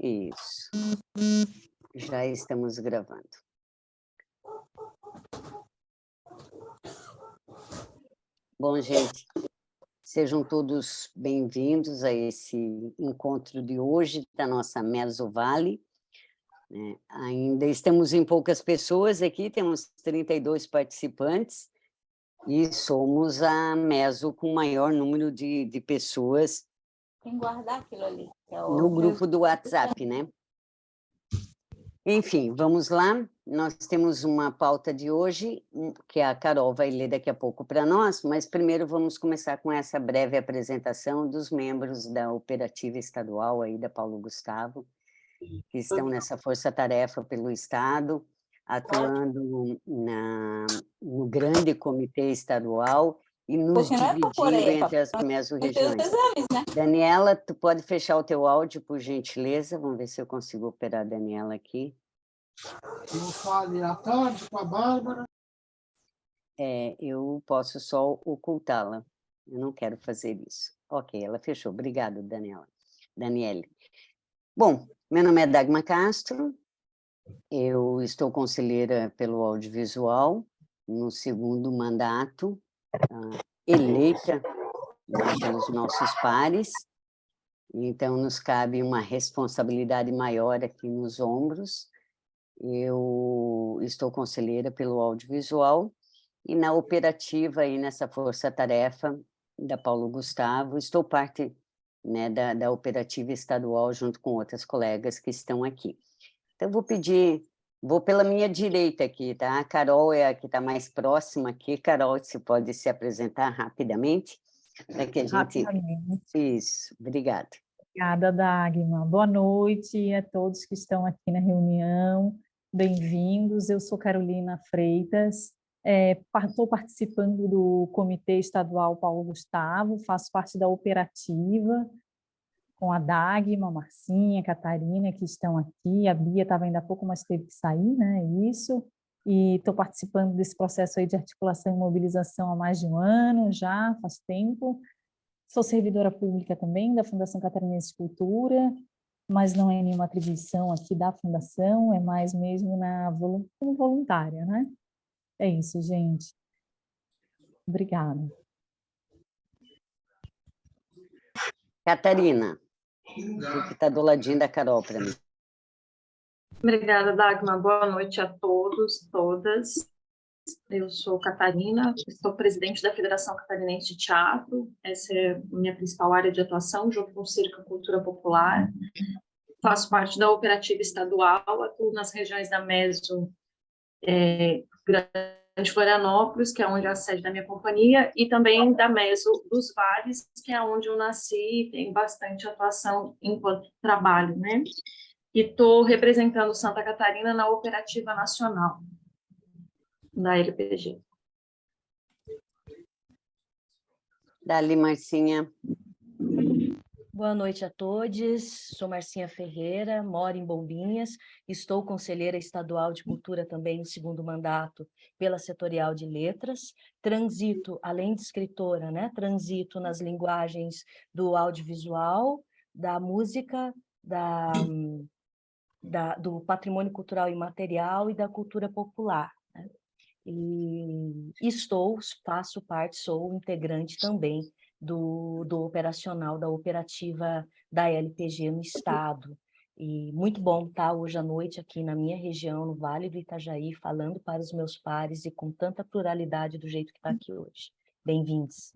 Isso. Já estamos gravando. Bom, gente, sejam todos bem-vindos a esse encontro de hoje da nossa Mesovale. Ainda estamos em poucas pessoas aqui, temos 32 participantes, e somos a Meso com maior número de pessoas guardar aquilo ali, no grupo do WhatsApp, né? Enfim, vamos lá. Nós temos uma pauta de hoje, que a Carol vai ler daqui a pouco para nós, mas primeiro vamos começar com essa breve apresentação dos membros da operativa estadual aí da Paulo Gustavo, que estão nessa força-tarefa pelo Estado, atuando no grande comitê estadual e nos dividindo entre as mesorregiões. Daniela, tu pode fechar o teu áudio, por gentileza? Vamos ver se eu consigo operar a Daniela aqui. Eu falo à tarde com a Bárbara. Eu posso só ocultá-la. Eu não quero fazer isso. Ok, ela fechou. Obrigada, Daniele. Bom, meu nome é Dagmar Castro. Eu estou conselheira pelo audiovisual, no segundo mandato, eleita, né, pelos nossos pares. Então, nos cabe uma responsabilidade maior aqui nos ombros. Eu estou conselheira pelo audiovisual e na operativa, aí nessa força-tarefa da Paulo Gustavo, estou parte, né, da operativa estadual junto com outras colegas que estão aqui. Então, vou pela minha direita aqui, tá? A Carol é a que está mais próxima aqui. Carol, você pode se apresentar rapidamente? Para que a gente... Rapidamente. Isso, obrigada. Obrigada, Dagmar. Boa noite a todos que estão aqui na reunião. Bem-vindos. Eu sou Carolina Freitas. Estou participando do Comitê Estadual Paulo Gustavo, faço parte da operativa, com a Dagmar, a Marcinha, a Catarina, que estão aqui. A Bia estava ainda há pouco, mas teve que sair, né? Isso. E estou participando desse processo aí de articulação e mobilização há mais de um ano já, faz tempo. Sou servidora pública também da Fundação Catarinense de Cultura, mas não é nenhuma atribuição aqui da Fundação, é mais mesmo como voluntária, né? É isso, gente. Obrigada. Catarina, tu que está do ladinho da Carol para mim. Obrigada, Dagmar. Boa noite a todos, todas. Eu sou Catarina, sou presidente da Federação Catarinense de Teatro. Essa é a minha principal área de atuação, junto com o Circo Cultura Popular. Faço parte da operativa estadual, atuo nas regiões da Meso, Grande Florianópolis, que é onde é a sede da minha companhia, e também da Meso dos Vales, que é onde eu nasci e tenho bastante atuação enquanto trabalho, né? E estou representando Santa Catarina na operativa nacional da LPG. Dali, Marcinha. Boa noite a todos, sou Marcinha Ferreira, moro em Bombinhas, estou conselheira estadual de cultura também no segundo mandato pela setorial de letras, transito, além de escritora, né, transito nas linguagens do audiovisual, da música, do patrimônio cultural imaterial e da cultura popular, né? E faço parte, sou integrante também do operacional, da operativa da LPG no Estado. E muito bom estar hoje à noite aqui na minha região, no Vale do Itajaí, falando para os meus pares e com tanta pluralidade do jeito que está aqui hoje. Bem-vindos.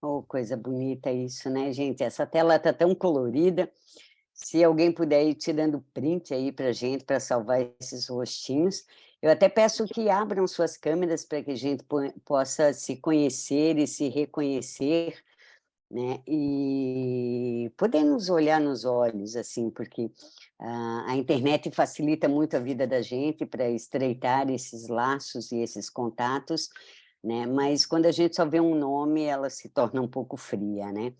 Oh, coisa bonita isso, né, gente? Essa tela está tão colorida. Se alguém puder ir tirando print aí para a gente, para salvar esses rostinhos. Eu até peço que abram suas câmeras para que a gente possa se conhecer e se reconhecer, né? E poder nos olhar nos olhos, assim, porque a internet facilita muito a vida da gente para estreitar esses laços e esses contatos, né? Mas quando a gente só vê um nome, ela se torna um pouco fria, né?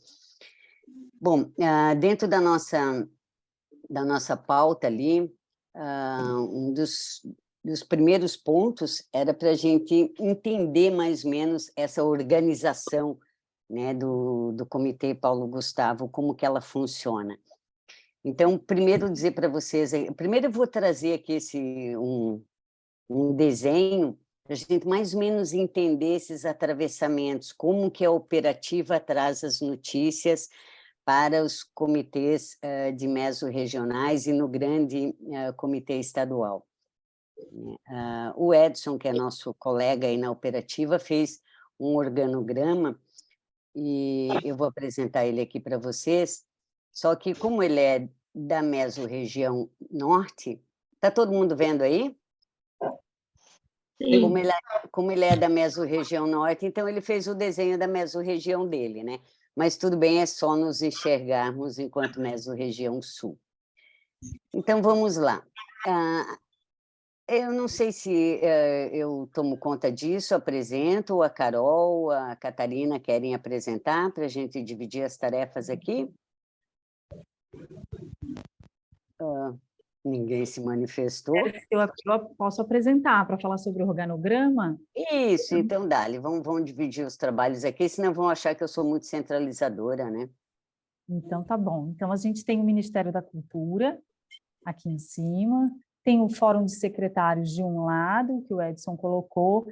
Bom, dentro da nossa pauta ali, um dos primeiros pontos era para a gente entender mais ou menos essa organização né, do Comitê Paulo Gustavo, como que ela funciona. Então, primeiro dizer para vocês, primeiro eu vou trazer aqui um desenho para a gente mais ou menos entender esses atravessamentos, como que a operativa traz as notícias para os comitês de mesorregionais e no grande comitê estadual. O Edson, que é nosso colega aí na operativa, fez um organograma e eu vou apresentar ele aqui para vocês, só que como ele é da mesorregião norte, está todo mundo vendo aí? Sim. Como ele é da mesorregião norte, então ele fez o desenho da mesorregião dele, né? Mas tudo bem, é só nos enxergarmos enquanto mesorregião sul. Então, vamos lá. Eu não sei se eu tomo conta disso, apresento, ou a Carol, ou a Catarina querem apresentar para a gente dividir as tarefas aqui. Ninguém se manifestou. Eu posso apresentar para falar sobre o organograma? Isso, então dá-lhe, vamos dividir os trabalhos aqui, senão vão achar que eu sou muito centralizadora, né? Então, tá bom. Então, a gente tem o Ministério da Cultura, aqui em cima, tem o Fórum de Secretários de um lado, que o Edson colocou,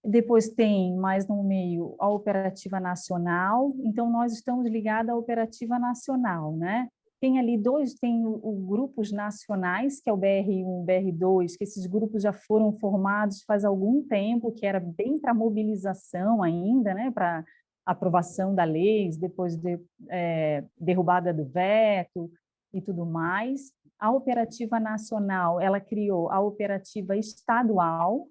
depois tem, mais no meio, a Operativa Nacional, então nós estamos ligados à Operativa Nacional, né? Tem ali tem grupos nacionais, que é o BR1, BR2, que esses grupos já foram formados faz algum tempo, que era bem para mobilização ainda, né? Para aprovação da lei, depois de derrubada do veto e tudo mais. A Operativa Nacional, ela criou a Operativa Estadual,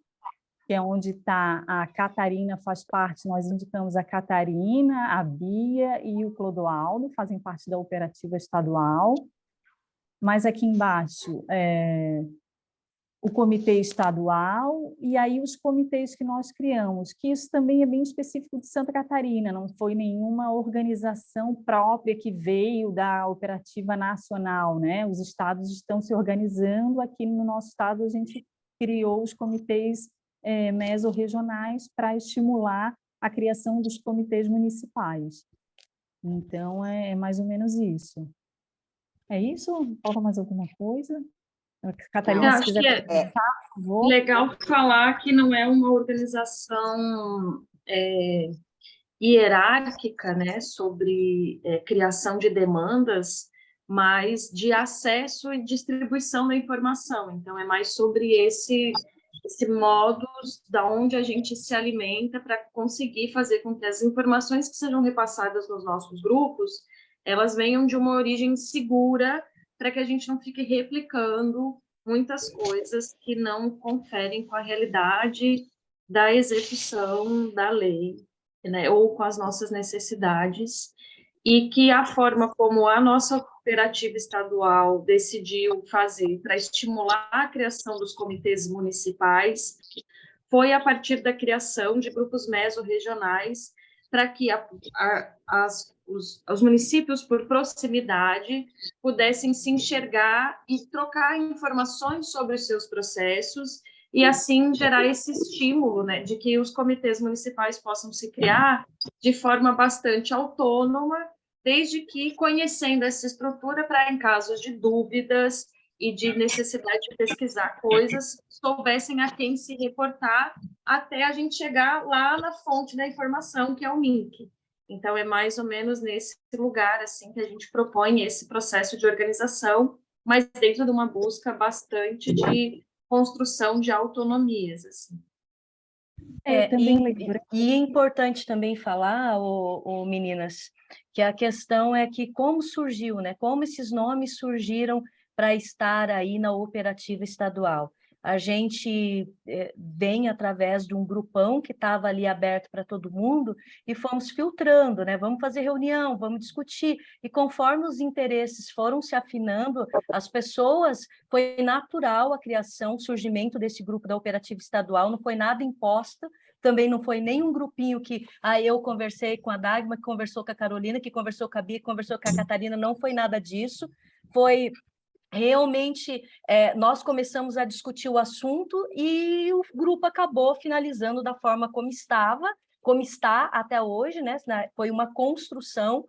que é onde está a Catarina, faz parte, nós indicamos a Catarina, a Bia e o Clodoaldo, fazem parte da operativa estadual. Mas aqui embaixo, o comitê estadual, e aí os comitês que nós criamos, que isso também é bem específico de Santa Catarina, não foi nenhuma organização própria que veio da operativa nacional, né? Os estados estão se organizando, aqui no nosso estado a gente criou os comitês mesorregionais para estimular a criação dos comitês municipais. Então, é mais ou menos isso. É isso? Falta mais alguma coisa? Catarina, se quiser perguntar, por favor. Legal falar que não é uma organização hierárquica, né, sobre criação de demandas, mas de acesso e distribuição da informação. Então, é mais sobre esse modus da onde a gente se alimenta para conseguir fazer com que as informações que sejam repassadas nos nossos grupos, elas venham de uma origem segura, para que a gente não fique replicando muitas coisas que não conferem com a realidade da execução da lei, né, ou com as nossas necessidades, e que a forma como a nossa cooperativa estadual decidiu fazer para estimular a criação dos comitês municipais foi a partir da criação de grupos mesorregionais, para que os municípios, por proximidade, pudessem se enxergar e trocar informações sobre os seus processos, e assim gerar esse estímulo, né, de que os comitês municipais possam se criar de forma bastante autônoma, desde que conhecendo essa estrutura para, em casos de dúvidas e de necessidade de pesquisar coisas, soubessem a quem se reportar, até a gente chegar lá na fonte da informação, que é o MINC. Então, é mais ou menos nesse lugar assim que a gente propõe esse processo de organização, mas dentro de uma busca bastante de construção de autonomias, assim. E é importante também falar, meninas, que a questão é que como surgiu, né? Como esses nomes surgiram para estar aí na operativa estadual. A gente vem através de um grupão que estava ali aberto para todo mundo e fomos filtrando, né? Vamos fazer reunião, vamos discutir. E conforme os interesses foram se afinando, as pessoas, foi natural a criação, o surgimento desse grupo da operativa estadual, não foi nada imposto, também não foi nenhum grupinho que eu conversei com a Dagmar, que conversou com a Carolina, que conversou com a Bia, que conversou com a Catarina, não foi nada disso. Foi realmente, nós começamos a discutir o assunto e o grupo acabou finalizando da forma como estava, como está até hoje, né? Foi uma construção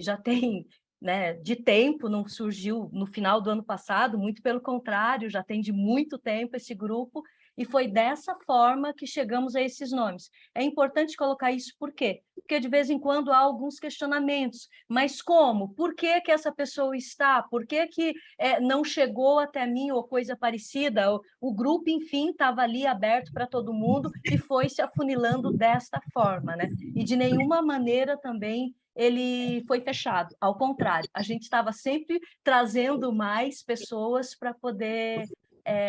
já tem, né, de tempo, não surgiu no final do ano passado, muito pelo contrário, já tem de muito tempo esse grupo, e foi dessa forma que chegamos a esses nomes. É importante colocar isso por quê? Porque de vez em quando há alguns questionamentos, mas como? Por que que essa pessoa está? Por que que não chegou até mim ou coisa parecida? O grupo, enfim, estava ali aberto para todo mundo e foi se afunilando desta forma, né? E de nenhuma maneira também ele foi fechado, ao contrário, a gente estava sempre trazendo mais pessoas para poder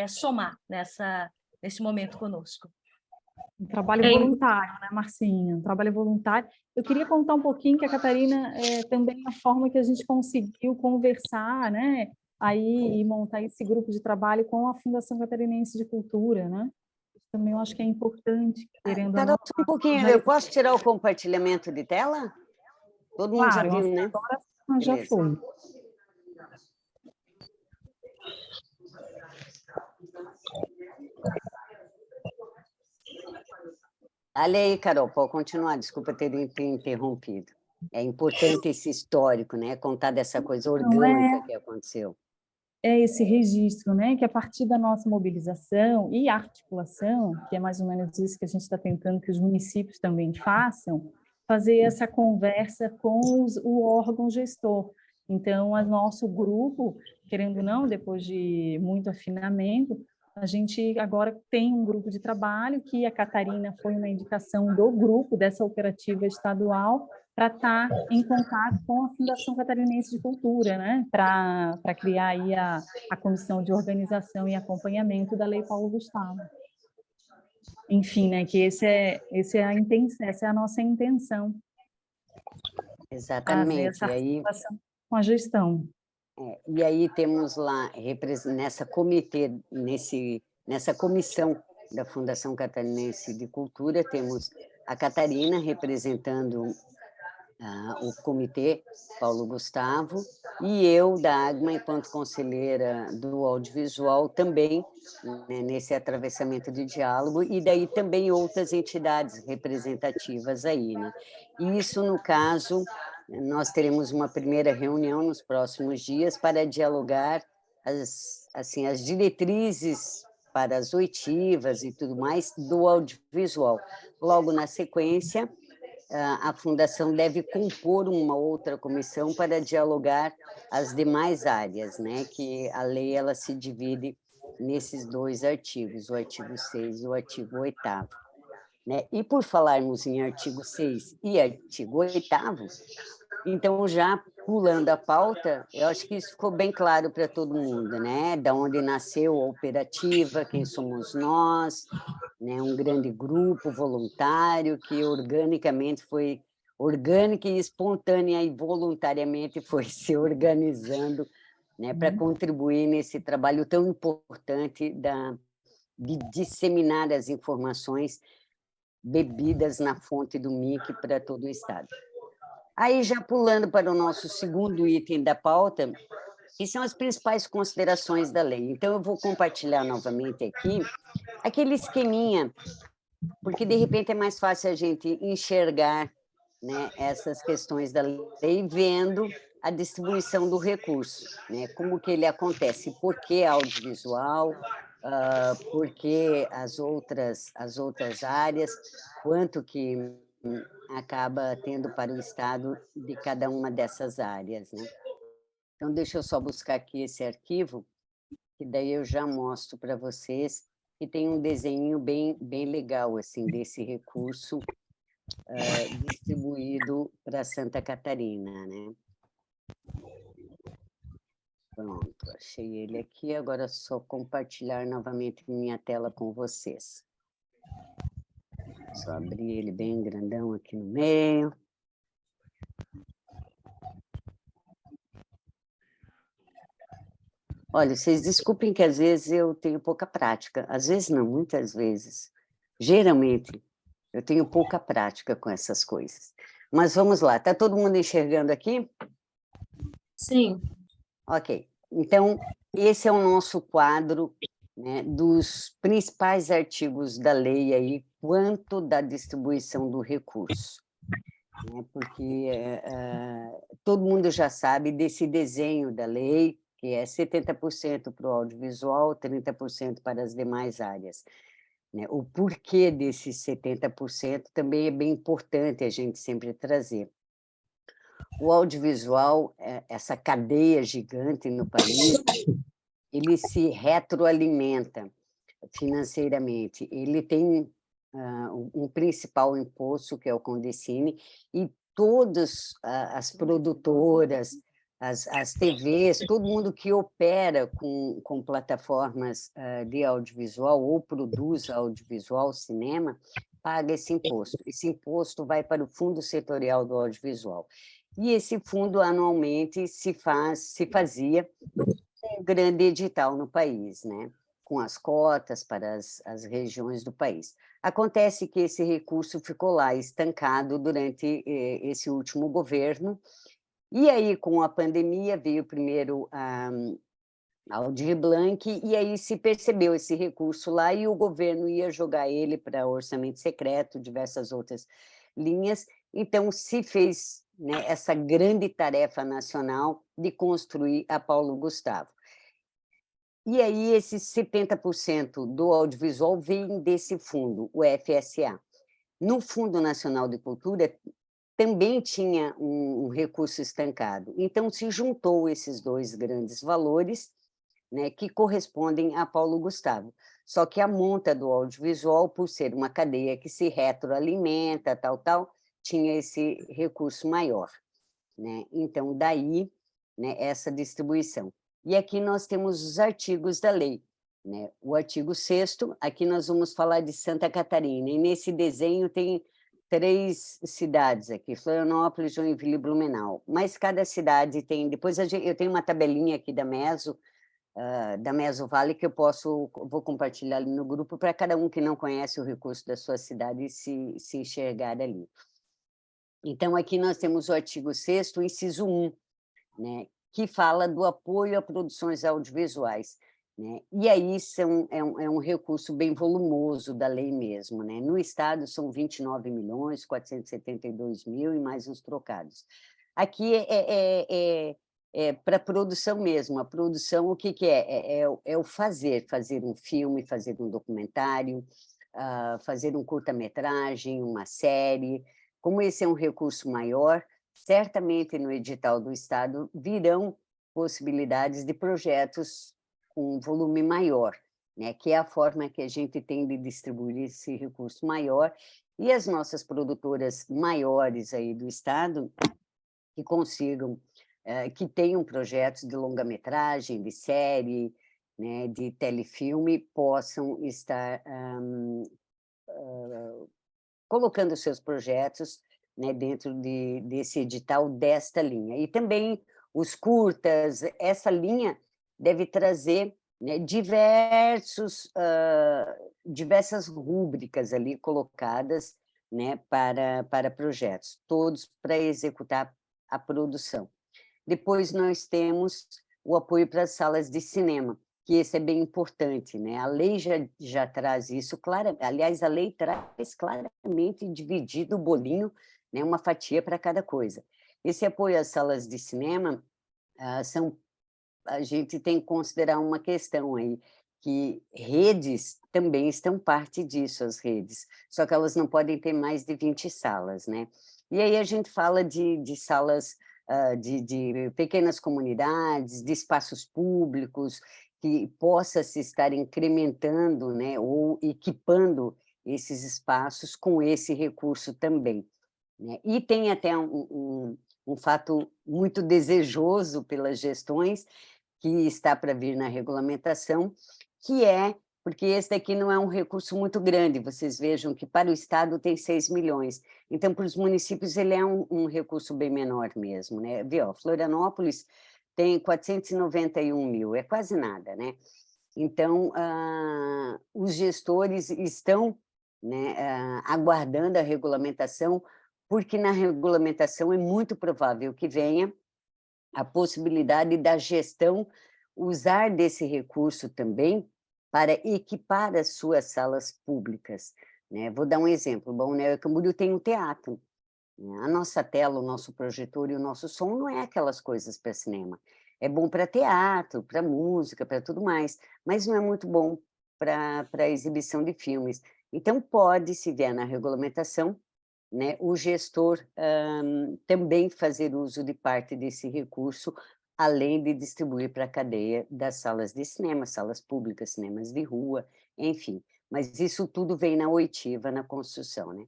somar nesse momento conosco. Um trabalho voluntário, né, Marcinha? Um trabalho voluntário. Eu queria contar um pouquinho que a Catarina, também a forma que a gente conseguiu conversar, né, aí e montar esse grupo de trabalho com a Fundação Catarinense de Cultura, né? Também eu acho que é importante, querendo ou Carol, não. um pouquinho, eu posso tirar o compartilhamento de tela? Todo mundo já Claro, viu, né? agora já Beleza. foi. Olha aí, Carol, pode continuar, desculpa ter interrompido. É importante esse histórico, né? Contar dessa coisa orgânica que aconteceu. É esse registro, né? Que a partir da nossa mobilização e articulação, que é mais ou menos isso que a gente está tentando que os municípios também façam, fazer essa conversa com o órgão gestor. Então, o nosso grupo, querendo ou não, depois de muito afinamento, a gente agora tem um grupo de trabalho que a Catarina foi uma indicação do grupo dessa operativa estadual para estar em contato com a Fundação Catarinense de Cultura, né? Para criar aí a comissão de organização e acompanhamento da Lei Paulo Gustavo. Enfim, né? Que essa é a nossa intenção. Exatamente. Fazer essa articulação com a gestão. E aí temos lá, nessa comissão da Fundação Catarinense de Cultura, temos a Catarina representando o comitê Paulo Gustavo, e eu, da AGMA, enquanto conselheira do audiovisual, também, né, nesse atravessamento de diálogo, e daí também outras entidades representativas aí, né? E isso, no caso, nós teremos uma primeira reunião nos próximos dias para dialogar as diretrizes para as oitivas e tudo mais do audiovisual. Logo na sequência, a Fundação deve compor uma outra comissão para dialogar as demais áreas, né? Que a lei ela se divide nesses dois artigos, o artigo 6 e o artigo 8º. Né? E por falarmos em artigo 6 e artigo 8º, então, já pulando a pauta, eu acho que isso ficou bem claro para todo mundo, né? Da onde nasceu a operativa, quem somos nós, né? Um grande grupo voluntário que orgânica e espontânea e voluntariamente foi se organizando, né? Para contribuir nesse trabalho tão importante de disseminar as informações bebidas na fonte do MIC para todo o Estado. Aí, já pulando para o nosso segundo item da pauta, que são as principais considerações da lei. Então, eu vou compartilhar novamente aqui aquele esqueminha, porque, de repente, é mais fácil a gente enxergar, né, essas questões da lei vendo a distribuição do recurso, né, como que ele acontece, por que audiovisual, por que as outras áreas, quanto que acaba tendo para o Estado de cada uma dessas áreas, né? Então, deixa eu só buscar aqui esse arquivo, que daí eu já mostro para vocês, que tem um desenho bem legal, assim, desse recurso distribuído para Santa Catarina, né? Pronto, achei ele aqui, agora é só compartilhar novamente minha tela com vocês. Só abrir ele bem grandão aqui no meio. Olha, vocês desculpem que às vezes eu tenho pouca prática. Às vezes não, muitas vezes. Geralmente, eu tenho pouca prática com essas coisas. Mas vamos lá, está todo mundo enxergando aqui? Sim. Ok. Então, esse é o nosso quadro né, dos principais artigos da lei aí, quanto da distribuição do recurso, né, porque todo mundo já sabe desse desenho da lei, que é 70% para o audiovisual, 30% para as demais áreas, né? O porquê desses 70% também é bem importante a gente sempre trazer. O audiovisual, essa cadeia gigante no país, ele se retroalimenta financeiramente. Ele tem um principal imposto, que é o Condecine, e todas as produtoras, as TVs, todo mundo que opera com plataformas de audiovisual ou produz audiovisual, cinema, paga esse imposto. Esse imposto vai para o Fundo Setorial do Audiovisual. E esse fundo, anualmente, se fazia um grande edital no país, né? Com as cotas para as regiões do país. Acontece que esse recurso ficou lá estancado durante esse último governo, e aí, com a pandemia, veio primeiro a Aldir Blanc, e aí se percebeu esse recurso lá, e o governo ia jogar ele para orçamento secreto, diversas outras linhas, então se fez, né, essa grande tarefa nacional de construir a Paulo Gustavo. E aí, esses 70% do audiovisual vem desse fundo, o FSA. No Fundo Nacional de Cultura, também tinha um recurso estancado. Então, se juntou esses dois grandes valores, né, que correspondem a Paulo Gustavo. Só que a monta do audiovisual, por ser uma cadeia que se retroalimenta, tinha esse recurso maior, né? Então, daí, né, essa distribuição. E aqui nós temos os artigos da lei, né? O artigo 6º, aqui nós vamos falar de Santa Catarina, e nesse desenho tem 3 cidades aqui, Florianópolis, Joinville e Blumenau, mas cada cidade tem, depois eu tenho uma tabelinha aqui da Meso Vale, que vou compartilhar ali no grupo, para cada um que não conhece o recurso da sua cidade se enxergar ali. Então, aqui nós temos o artigo 6º, inciso 1, né, que fala do apoio a produções audiovisuais, né? E aí é um recurso bem volumoso da lei mesmo, né? No Estado são 29.472.000 e mais uns trocados. Aqui é para produção mesmo. A produção, o que é? É o fazer um filme, fazer um documentário, fazer um curta-metragem, uma série. Como esse é um recurso maior, certamente no edital do Estado virão possibilidades de projetos com volume maior, né? Que é a forma que a gente tem de distribuir esse recurso maior, e as nossas produtoras maiores aí do Estado que consigam, que tenham projetos de longa-metragem, de série, né, de telefilme, possam estar colocando seus projetos, né, dentro desse edital desta linha. E também os curtas, essa linha deve trazer, né, diversas rúbricas ali colocadas, né, para projetos, todos para executar a produção. Depois nós temos o apoio para as salas de cinema, que esse é bem importante, né? A lei já traz isso, aliás, a lei traz claramente dividido o bolinho, né, uma fatia para cada coisa. Esse apoio às salas de cinema, a gente tem que considerar uma questão aí, que redes também estão parte disso, as redes, só que elas não podem ter mais de 20 salas, né? E aí a gente fala de salas de pequenas comunidades, de espaços públicos, que possa se estar incrementando, né, ou equipando esses espaços com esse recurso também, né? E tem até um fato muito desejoso pelas gestões, que está para vir na regulamentação, que é, porque esse daqui não é um recurso muito grande, vocês vejam que para o Estado tem 6 milhões, então para os municípios ele é um recurso bem menor mesmo, né? Vê, ó, Florianópolis tem 491 mil, é quase nada, né? Então, os gestores estão, né, aguardando a regulamentação, porque na regulamentação é muito provável que venha a possibilidade da gestão usar desse recurso também para equipar as suas salas públicas, né? Vou dar um exemplo. Balneário Camboriú tem um teatro, né? A nossa tela, o nosso projetor e o nosso som não é aquelas coisas para cinema. É bom para teatro, para música, para tudo mais, mas não é muito bom para exibição de filmes. Então, pode, se vier na regulamentação, né, o gestor também fazer uso de parte desse recurso, além de distribuir para a cadeia das salas de cinema, salas públicas, cinemas de rua, enfim. Mas isso tudo vem na oitiva, na construção, né?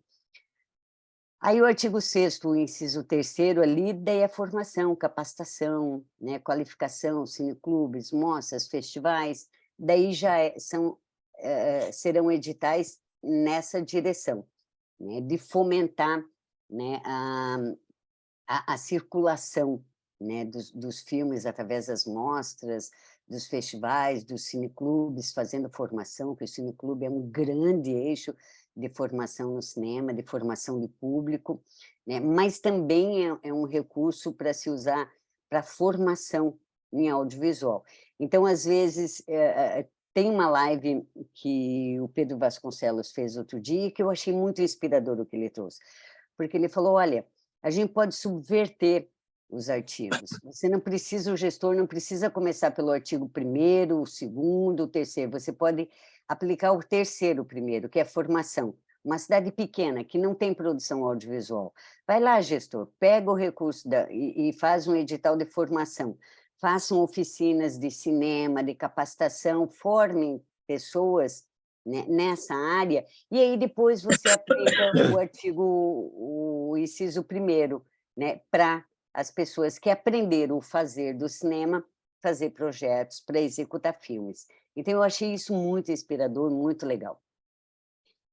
Aí o artigo 6º, o inciso 3º, ali, daí é formação, capacitação, né, qualificação, cineclubes, mostras, festivais, daí já serão editais nessa direção, né, de fomentar, né, a circulação, né, dos filmes através das mostras, dos festivais, dos cineclubes, fazendo formação, que o cineclube é um grande eixo de formação no cinema, de formação de público, né, mas também é um recurso para se usar para formação em audiovisual. Então, às vezes, tem uma live que o Pedro Vasconcelos fez outro dia, que eu achei muito inspirador o que ele trouxe, porque ele falou, olha, a gente pode subverter os artigos. Você não precisa, o gestor não precisa começar pelo artigo 1º, o 2º, o 3º. Você pode aplicar o 3º primeiro, que é formação. Uma cidade pequena, que não tem produção audiovisual. Vai lá, gestor, pega o recurso e faz um edital de formação. Façam oficinas de cinema, de capacitação, formem pessoas, né, nessa área, e aí depois você aplica o inciso 1º, né, para as pessoas que aprenderam o fazer do cinema, fazer projetos para executar filmes. Então, eu achei isso muito inspirador, muito legal.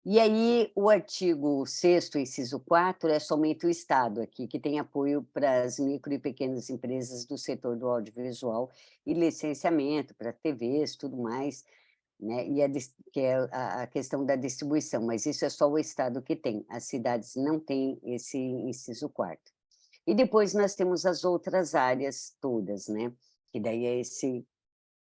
E aí, o artigo 6º, inciso 4, é somente o Estado aqui, que tem apoio para as micro e pequenas empresas do setor do audiovisual e licenciamento para TVs, tudo mais, né? E que é a questão da distribuição, mas isso é só o Estado que tem, as cidades não têm esse inciso 4º. E depois nós temos as outras áreas todas, né? Que daí é esse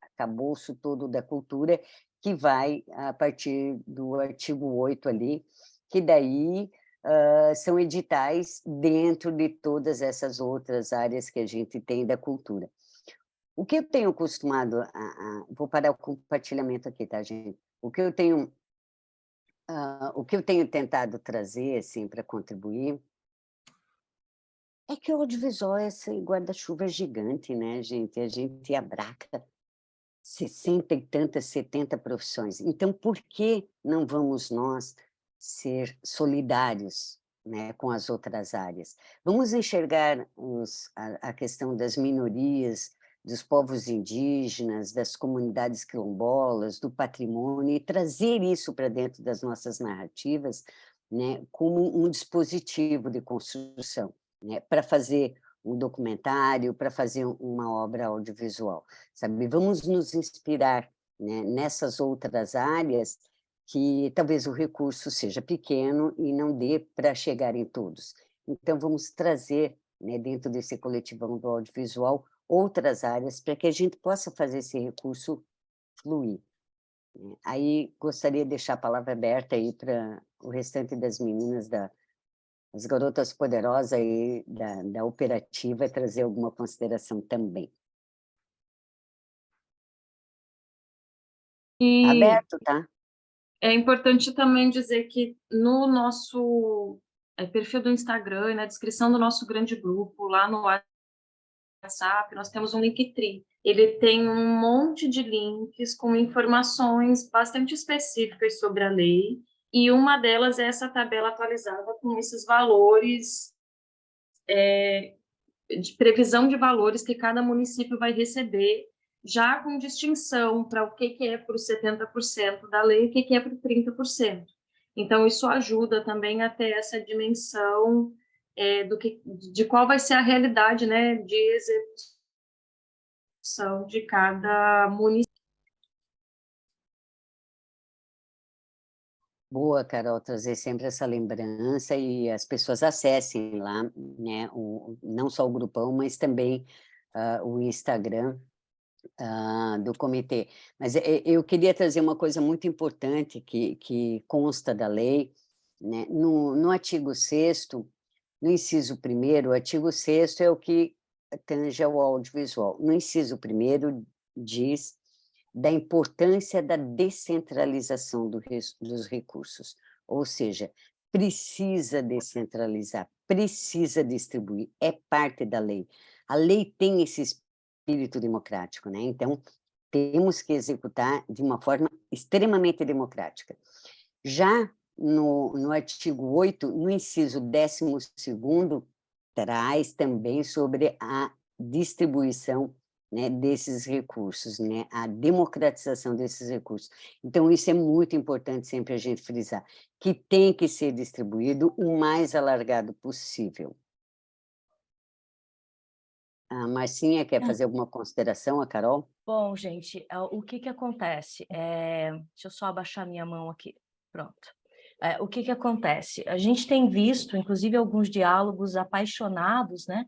arcabouço todo da cultura, que vai a partir do artigo 8 ali, que daí são editais dentro de todas essas outras áreas que a gente tem da cultura. O que eu tenho acostumado vou parar o compartilhamento aqui, tá, gente? O que eu tenho tentado trazer, assim, para contribuir, é que o audiovisual é esse guarda-chuva gigante, né, gente? A gente abraça 60 e tantas, 70 profissões. Então, por que não vamos nós ser solidários, né, com as outras áreas? Vamos enxergar a questão das minorias, dos povos indígenas, das comunidades quilombolas, do patrimônio, e trazer isso para dentro das nossas narrativas, né, como um dispositivo de construção, né, para fazer um documentário, para fazer uma obra audiovisual, sabe? Vamos nos inspirar, né, nessas outras áreas que talvez o recurso seja pequeno e não dê para chegar em todos. Então, vamos trazer, né, dentro desse coletivão do audiovisual, outras áreas para que a gente possa fazer esse recurso fluir. Aí, gostaria de deixar a palavra aberta aí para o restante das meninas as garotas poderosas aí da operativa, trazer alguma consideração também. E Aberto, tá? é importante também dizer que no nosso perfil do Instagram e na descrição do nosso grande grupo, lá no WhatsApp, nós temos um Linktree. Ele tem um monte de links com informações bastante específicas sobre a lei, e uma delas é essa tabela atualizada com esses valores, de previsão de valores que cada município vai receber, já com distinção para o que é para os 70% da lei e o que é para o 30%. Então, isso ajuda também a ter essa dimensão de qual vai ser a realidade, né, de execução de cada município. Boa, Carol, trazer sempre essa lembrança e as pessoas acessem lá, né, não só o grupão, mas também o Instagram, do comitê. Mas eu queria trazer uma coisa muito importante que consta da lei, né? No artigo 6º, no inciso 1º, o artigo 6º é o que tange ao audiovisual. No inciso 1º diz da importância da descentralização dos recursos, ou seja, precisa descentralizar, precisa distribuir, é parte da lei. A lei tem esse espírito democrático, né? Então, temos que executar de uma forma extremamente democrática. Já no artigo 8, no inciso 12º, traz também sobre a distribuição, né, desses recursos, né, a democratização desses recursos. Então, isso é muito importante sempre a gente frisar, que tem que ser distribuído o mais alargado possível. A Marcinha quer fazer alguma consideração, a Carol? Bom, gente, o que acontece? Deixa eu só abaixar minha mão aqui. Pronto. O que acontece? A gente tem visto, inclusive, alguns diálogos apaixonados, né?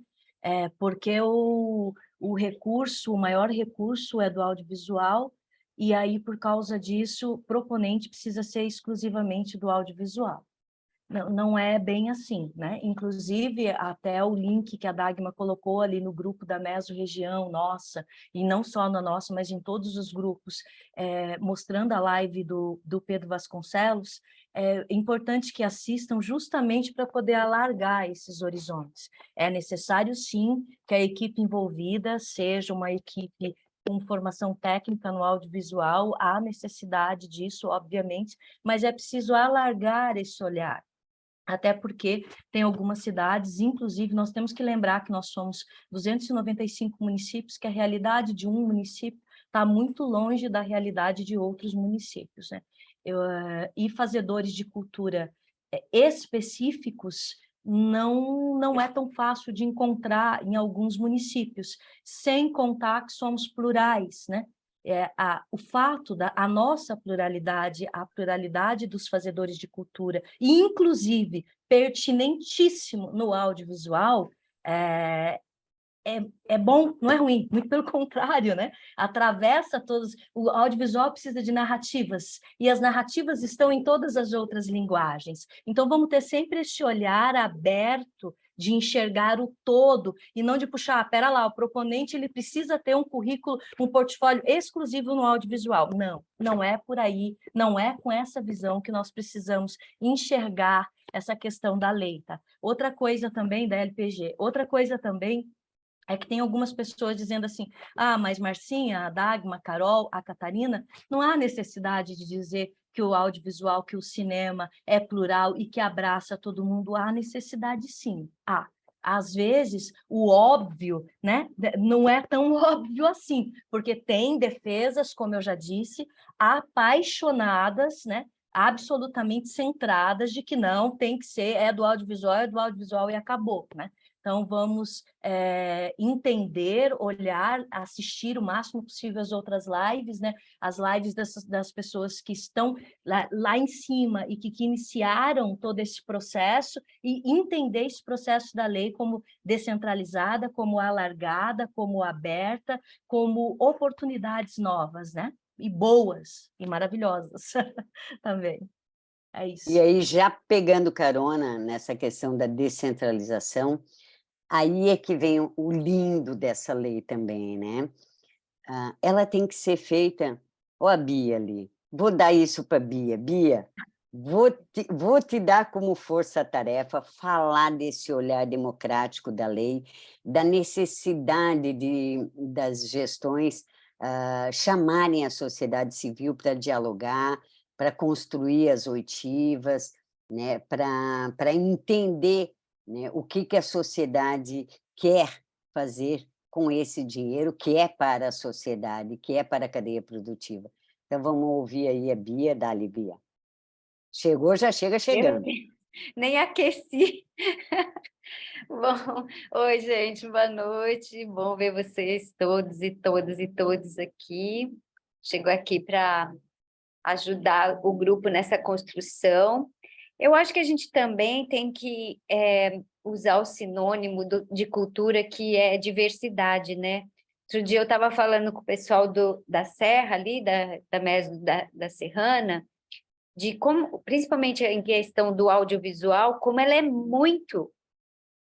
Porque o recurso, o maior recurso é do audiovisual, e aí, por causa disso, o proponente precisa ser exclusivamente do audiovisual. Não é bem assim, né? Inclusive, até o link que a Dagma colocou ali no grupo da Mesorregião nossa, e não só na nossa, mas em todos os grupos, mostrando a live do Pedro Vasconcelos, é importante que assistam justamente para poder alargar esses horizontes. É necessário, sim, que a equipe envolvida seja uma equipe com formação técnica no audiovisual, há necessidade disso, obviamente, mas é preciso alargar esse olhar. Até porque tem algumas cidades, inclusive nós temos que lembrar que nós somos 295 municípios, que a realidade de um município está muito longe da realidade de outros municípios, né? E fazedores de cultura específicos não é tão fácil de encontrar em alguns municípios, sem contar que somos plurais, né? O fato da nossa pluralidade, a pluralidade dos fazedores de cultura, e inclusive pertinentíssimo no audiovisual, é bom, não é ruim, muito pelo contrário, né? Atravessa todos, o audiovisual precisa de narrativas, e as narrativas estão em todas as outras linguagens. Então, vamos ter sempre esse olhar aberto de enxergar o todo, e não de puxar, pera lá, o proponente ele precisa ter um currículo, um portfólio exclusivo no audiovisual. Não é por aí, não é com essa visão que nós precisamos enxergar essa questão da lei, tá? Outra coisa também da LPG, outra coisa também é que tem algumas pessoas dizendo assim, mas Marcinha, a Dagma, a Carol, a Catarina, não há necessidade de dizer que o audiovisual, que o cinema é plural e que abraça todo mundo. Há necessidade, sim. Às vezes, o óbvio, né, não é tão óbvio assim, porque tem defesas, como eu já disse, apaixonadas, né, absolutamente centradas de que não, tem que ser, é do audiovisual e acabou, né? Então, vamos entender, olhar, assistir o máximo possível as outras lives, né? As lives das pessoas que estão lá em cima e que iniciaram todo esse processo, e entender esse processo da lei como descentralizada, como alargada, como aberta, como oportunidades novas, né? E boas e maravilhosas também. É isso. E aí, já pegando carona nessa questão da descentralização, aí é que vem o lindo dessa lei também, né? Ela tem que ser feita... Ó, a Bia ali, vou dar isso para a Bia. Bia, vou te dar como força-tarefa falar desse olhar democrático da lei, da necessidade das gestões chamarem a sociedade civil para dialogar, para construir as oitivas, né? Para entender, né, o que a sociedade quer fazer com esse dinheiro, que é para a sociedade, que é para a cadeia produtiva. Então, vamos ouvir aí a Bia. Dá-lhe, Bia. Chegou, já chega chegando. Nem aqueci. Bom, oi, gente, boa noite. Bom ver vocês todos e todas e todos aqui. Chegou aqui para ajudar o grupo nessa construção. Eu acho que a gente também tem que usar o sinônimo de cultura, que é diversidade, né? Outro dia eu estava falando com o pessoal da Serra ali, da Meso da Serrana, de como, principalmente em questão do audiovisual, como ela é muito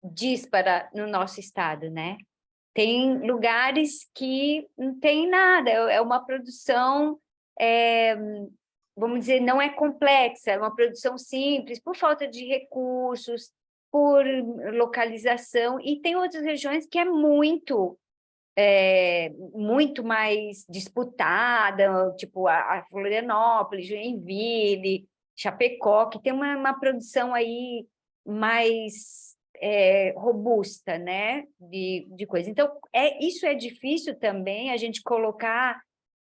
díspara no nosso estado, né? Tem lugares que não tem nada, é uma produção, vamos dizer, não é complexa, é uma produção simples, por falta de recursos, por localização, e tem outras regiões que é muito mais disputada, tipo a Florianópolis, Joinville, Chapecó, que tem uma produção aí mais robusta, né, de coisa. Então, isso é difícil também, a gente colocar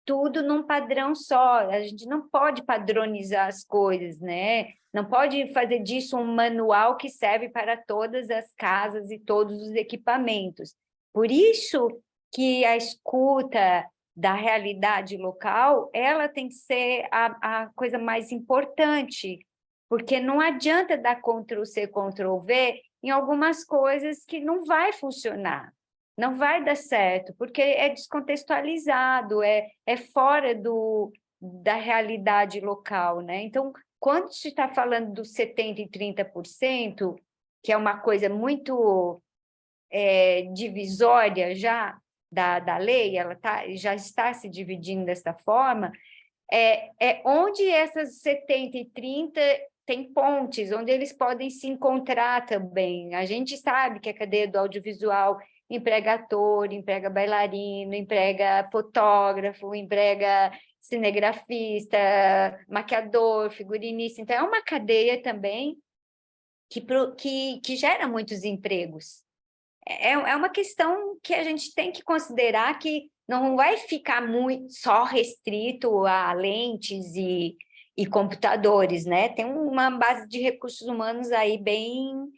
tudo num padrão só, a gente não pode padronizar as coisas, né? Não pode fazer disso um manual que serve para todas as casas e todos os equipamentos. Por isso que a escuta da realidade local, ela tem que ser a coisa mais importante, porque não adianta dar Ctrl+C, Ctrl+V em algumas coisas que não vai funcionar. Não vai dar certo, porque é descontextualizado, é fora da realidade local, né? Então, quando se está falando dos 70% e 30%, que é uma coisa muito divisória já da lei, ela já está se dividindo dessa forma, onde essas 70% e 30% tem pontes, onde eles podem se encontrar também. A gente sabe que a cadeia do audiovisual emprega ator, emprega bailarino, emprega fotógrafo, emprega cinegrafista, maquiador, figurinista. Então, é uma cadeia também que gera muitos empregos. É uma questão que a gente tem que considerar que não vai ficar muito só restrito a lentes e computadores, né? Tem uma base de recursos humanos aí bem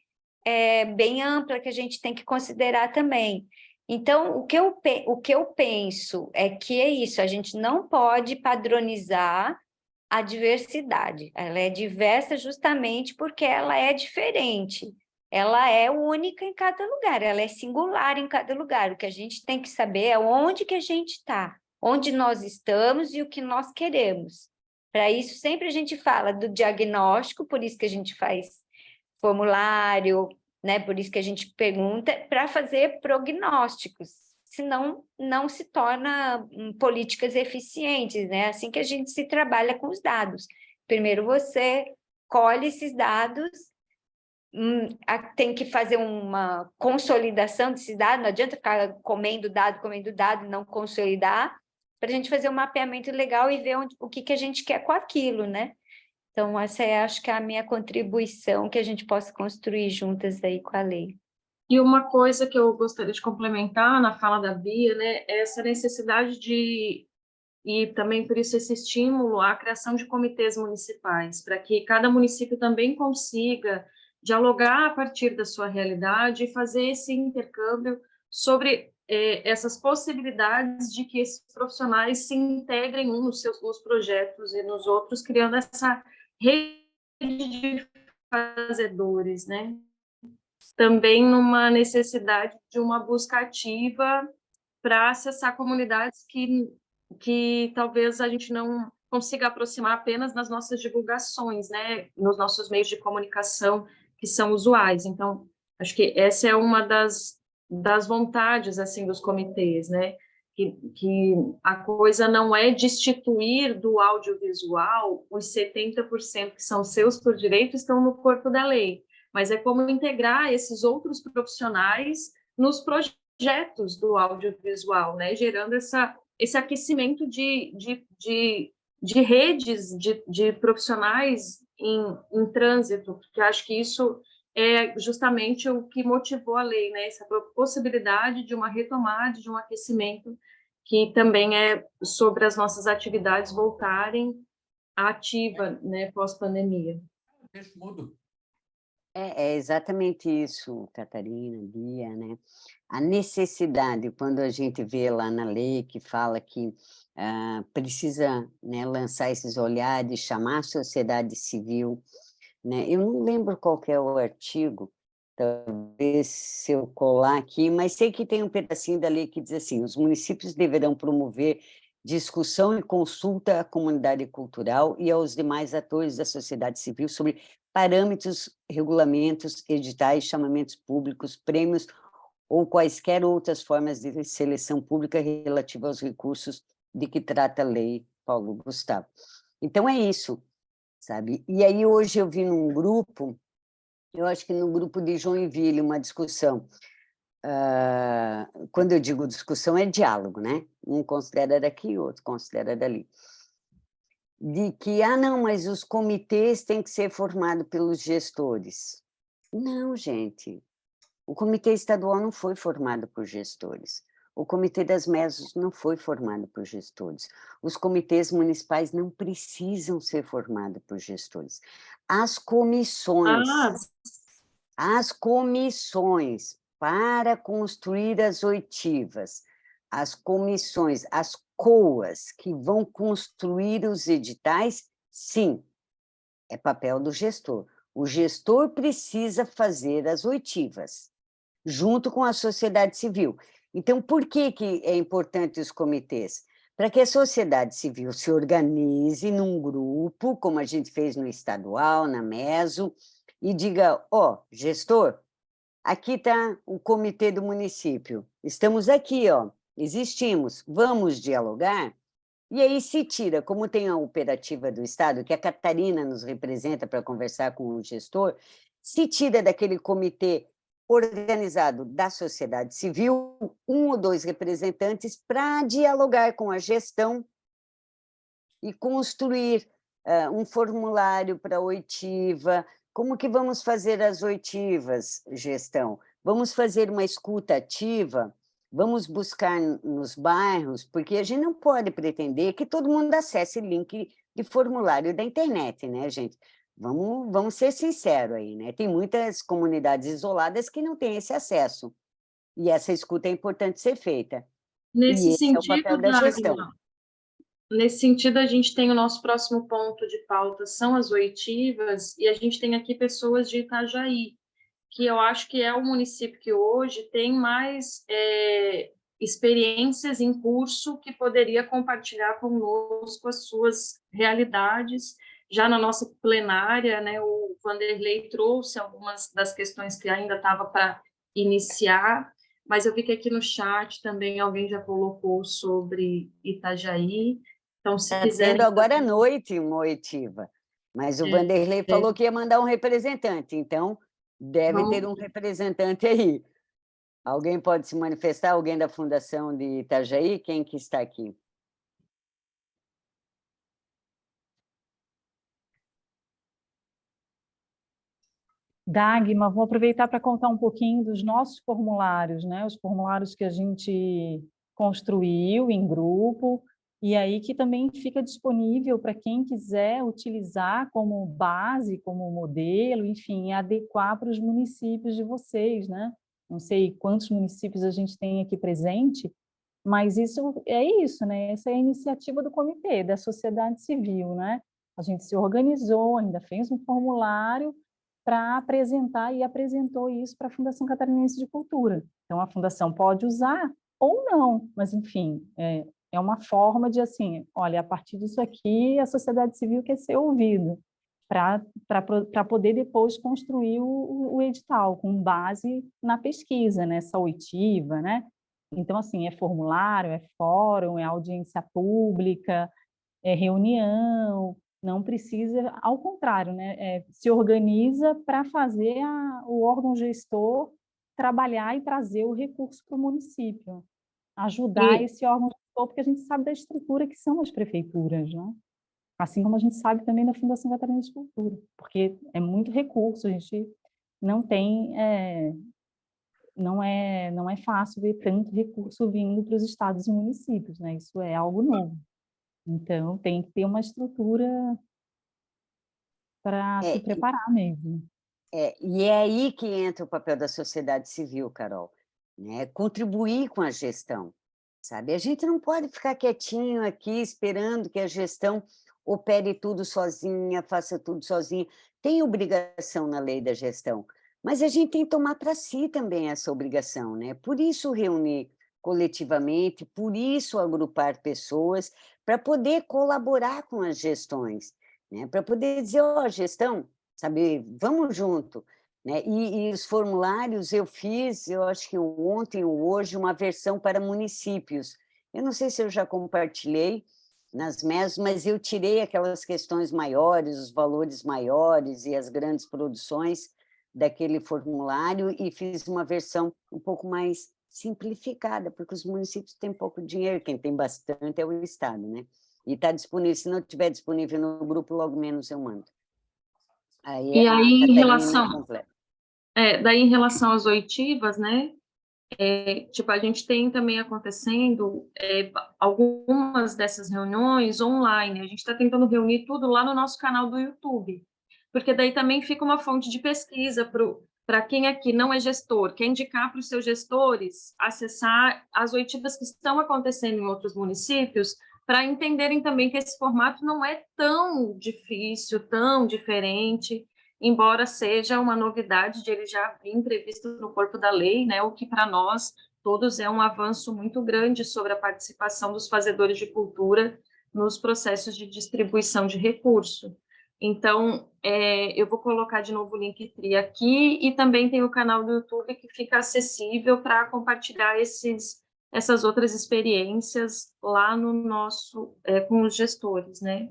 ampla que a gente tem que considerar também. Então, o que eu penso é que é isso, a gente não pode padronizar a diversidade. Ela é diversa justamente porque ela é diferente. Ela é única em cada lugar, ela é singular em cada lugar. O que a gente tem que saber é onde que a gente está, onde nós estamos e o que nós queremos. Para isso, sempre a gente fala do diagnóstico, por isso que a gente faz formulário, né? Por isso que a gente pergunta, para fazer prognósticos, senão não se torna políticas eficientes, né? Assim que a gente se trabalha com os dados. Primeiro você colhe esses dados, tem que fazer uma consolidação desses dados, não adianta ficar comendo dado, não consolidar, para a gente fazer um mapeamento legal e ver o que a gente quer com aquilo, né? Então, essa acho que é a minha contribuição que a gente possa construir juntas aí com a lei. E uma coisa que eu gostaria de complementar na fala da Bia, né, é essa necessidade e também por isso esse estímulo à criação de comitês municipais, para que cada município também consiga dialogar a partir da sua realidade e fazer esse intercâmbio sobre essas possibilidades de que esses profissionais se integrem nos projetos e nos outros, criando essa rede de fazedores, né? Também numa necessidade de uma busca ativa para acessar comunidades que talvez a gente não consiga aproximar apenas nas nossas divulgações, né, nos nossos meios de comunicação que são usuais. Então, acho que essa é uma das vontades assim dos comitês, né, que a coisa não é destituir do audiovisual os 70% que são seus por direito estão no corpo da lei, mas é como integrar esses outros profissionais nos projetos do audiovisual, né, gerando esse aquecimento de redes de profissionais em trânsito, porque acho que isso é justamente o que motivou a lei, né? Essa possibilidade de uma retomada, de um aquecimento, que também é sobre as nossas atividades voltarem à ativa, né, pós-pandemia. É exatamente isso, Catarina, Bia, né? A necessidade, quando a gente vê lá na lei que fala que precisa, né, lançar esses olhares, chamar a sociedade civil, né? Eu não lembro qual que é o artigo, talvez se eu colar aqui, mas sei que tem um pedacinho da lei que diz assim: os municípios deverão promover discussão e consulta à comunidade cultural e aos demais atores da sociedade civil sobre parâmetros, regulamentos, editais, chamamentos públicos, prêmios ou quaisquer outras formas de seleção pública relativa aos recursos de que trata a lei Paulo Gustavo. Então, é isso, sabe? E aí, hoje eu vi num grupo, eu acho que no grupo de Joinville, uma discussão. Quando eu digo discussão, é diálogo, né? Um considera daqui, outro considera dali. De que, não, mas os comitês têm que ser formados pelos gestores. Não, gente. O comitê estadual não foi formado por gestores. O comitê das mesas não foi formado por gestores. Os comitês municipais não precisam ser formados por gestores. As comissões para construir as oitivas, as comissões, as COAs, que vão construir os editais, sim, é papel do gestor. O gestor precisa fazer as oitivas, junto com a sociedade civil. Então, por que é importante os comitês? Para que a sociedade civil se organize num grupo, como a gente fez no estadual, na MESO, e diga, gestor, aqui está o comitê do município, estamos aqui, existimos, vamos dialogar? E aí se tira, como tem a operativa do Estado, que a Catarina nos representa para conversar com o gestor, se tira daquele comitê organizado da sociedade civil, 1 ou 2 representantes para dialogar com a gestão e construir um formulário para a oitiva. Como que vamos fazer as oitivas, gestão? Vamos fazer uma escuta ativa? Vamos buscar nos bairros? Porque a gente não pode pretender que todo mundo acesse link de formulário da internet, né, gente? Vamos ser sinceros aí, né? Tem muitas comunidades isoladas que não têm esse acesso. E essa escuta é importante ser feita. Nesse e esse é o papel da gestão. Nesse sentido, a gente tem o nosso próximo ponto de pauta, são as oitivas, e a gente tem aqui pessoas de Itajaí, que eu acho que é o município que hoje tem mais experiências em curso que poderia compartilhar conosco as suas realidades. Já na nossa plenária, né, o Vanderlei trouxe algumas das questões que ainda estava para iniciar, mas eu vi que aqui no chat também alguém já colocou sobre Itajaí. Então, se quiserem... Tendo agora à noite uma oitiva, mas o Vanderlei falou que ia mandar um representante, então deve ter um representante aí. Alguém pode se manifestar? Alguém da Fundação de Itajaí? Quem que está aqui? Dagmar, vou aproveitar para contar um pouquinho dos nossos formulários, né? Os formulários que a gente construiu em grupo, e aí que também fica disponível para quem quiser utilizar como base, como modelo, enfim, adequar para os municípios de vocês, né? Não sei quantos municípios a gente tem aqui presente, mas isso, né? Essa é a iniciativa do comitê, da sociedade civil, né? A gente se organizou, ainda fez um formulário para apresentar e apresentou isso para a Fundação Catarinense de Cultura. Então, a Fundação pode usar ou não, mas, enfim, é uma forma de, assim, olha, a partir disso aqui, a sociedade civil quer ser ouvida, para poder depois construir o edital, com base na pesquisa, nessa oitiva, né? Então, assim, é formulário, é fórum, é audiência pública, é reunião, não precisa, ao contrário, né? Se organiza para fazer o órgão gestor trabalhar e trazer o recurso para o município, ajudar esse órgão gestor, porque a gente sabe da estrutura que são as prefeituras, né? Assim como a gente sabe também da Fundação Catarinense de Cultura, porque é muito recurso, a gente não tem, não é fácil ver tanto recurso vindo para os estados e municípios, né? Isso é algo novo. Então, tem que ter uma estrutura para se preparar mesmo. E é aí que entra o papel da sociedade civil, Carol, né? Contribuir com a gestão, sabe? A gente não pode ficar quietinho aqui esperando que a gestão opere tudo sozinha, faça tudo sozinha. Tem obrigação na lei da gestão, Mas a gente tem que tomar para si também essa obrigação, né? Por isso reunir coletivamente, por isso agrupar pessoas, para poder colaborar com as gestões, né? Para poder dizer, ó, gestão, sabe, vamos junto, né? E os formulários eu fiz, eu acho que ontem ou hoje, uma versão para municípios. Eu não sei se eu já compartilhei nas MES, mas eu tirei aquelas questões maiores, os valores maiores e as grandes produções daquele formulário e fiz uma versão um pouco mais simplificada, porque os municípios têm pouco dinheiro, quem tem bastante é o Estado, né? E está disponível, se não estiver disponível no grupo, logo menos eu mando. Aí E a aí, em Catarina relação, completa. daí em relação às oitivas, né? Tipo, a gente tem também acontecendo algumas dessas reuniões online. A gente está tentando reunir tudo lá no nosso canal do YouTube, porque daí também fica uma fonte de pesquisa para quem aqui não é gestor, quer indicar para os seus gestores acessar as oitivas que estão acontecendo em outros municípios, para entenderem também que esse formato não é tão difícil, tão diferente, embora seja uma novidade de ele já vir previsto no corpo da lei, né, o que para nós todos é um avanço muito grande sobre a participação dos fazedores de cultura nos processos de distribuição de recurso. Então, eu vou colocar de novo o Linktree aqui e também tem o canal do YouTube que fica acessível para compartilhar essas outras experiências lá no nosso, com os gestores, né?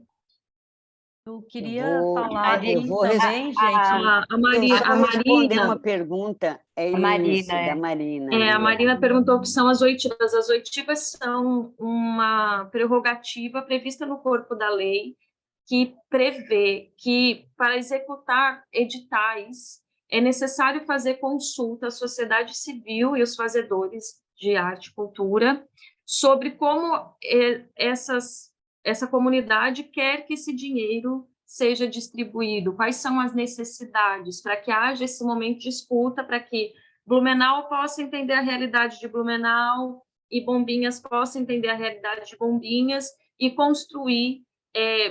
Eu queria falar eu aqui vou também, gente. A só responder Marina, uma pergunta, é A Marina, isso, da Marina. a Marina perguntou o que são as oitivas. As oitivas são uma prerrogativa prevista no corpo da lei que prevê que, para executar editais, é necessário fazer consulta à sociedade civil e os fazedores de arte e cultura sobre como essa comunidade quer que esse dinheiro seja distribuído, quais são as necessidades, para que haja esse momento de escuta, para que Blumenau possa entender a realidade de Blumenau e Bombinhas possa entender a realidade de Bombinhas e construir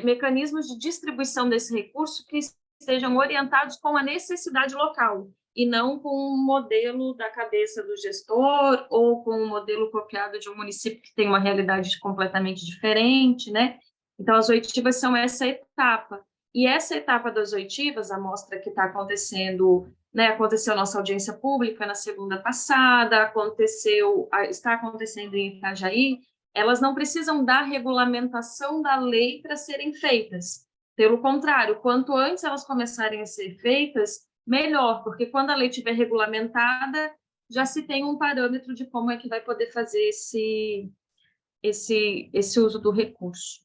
mecanismos de distribuição desse recurso que estejam orientados com a necessidade local e não com um modelo da cabeça do gestor ou com um modelo copiado de um município que tem uma realidade completamente diferente, né? Então, as oitivas são essa etapa. E essa etapa das oitivas, a mostra que está acontecendo, né, aconteceu nossa audiência pública na segunda passada, está acontecendo em Itajaí, elas não precisam da regulamentação da lei para serem feitas. Pelo contrário, quanto antes elas começarem a ser feitas, melhor, porque quando a lei estiver regulamentada, já se tem um parâmetro de como é que vai poder fazer esse uso do recurso.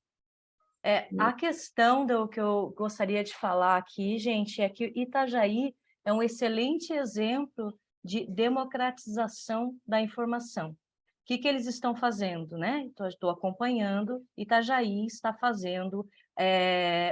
A questão do que eu gostaria de falar aqui, gente, é que Itajaí é um excelente exemplo de democratização da informação. O que eles estão fazendo, né? Estou acompanhando, Itajaí está fazendo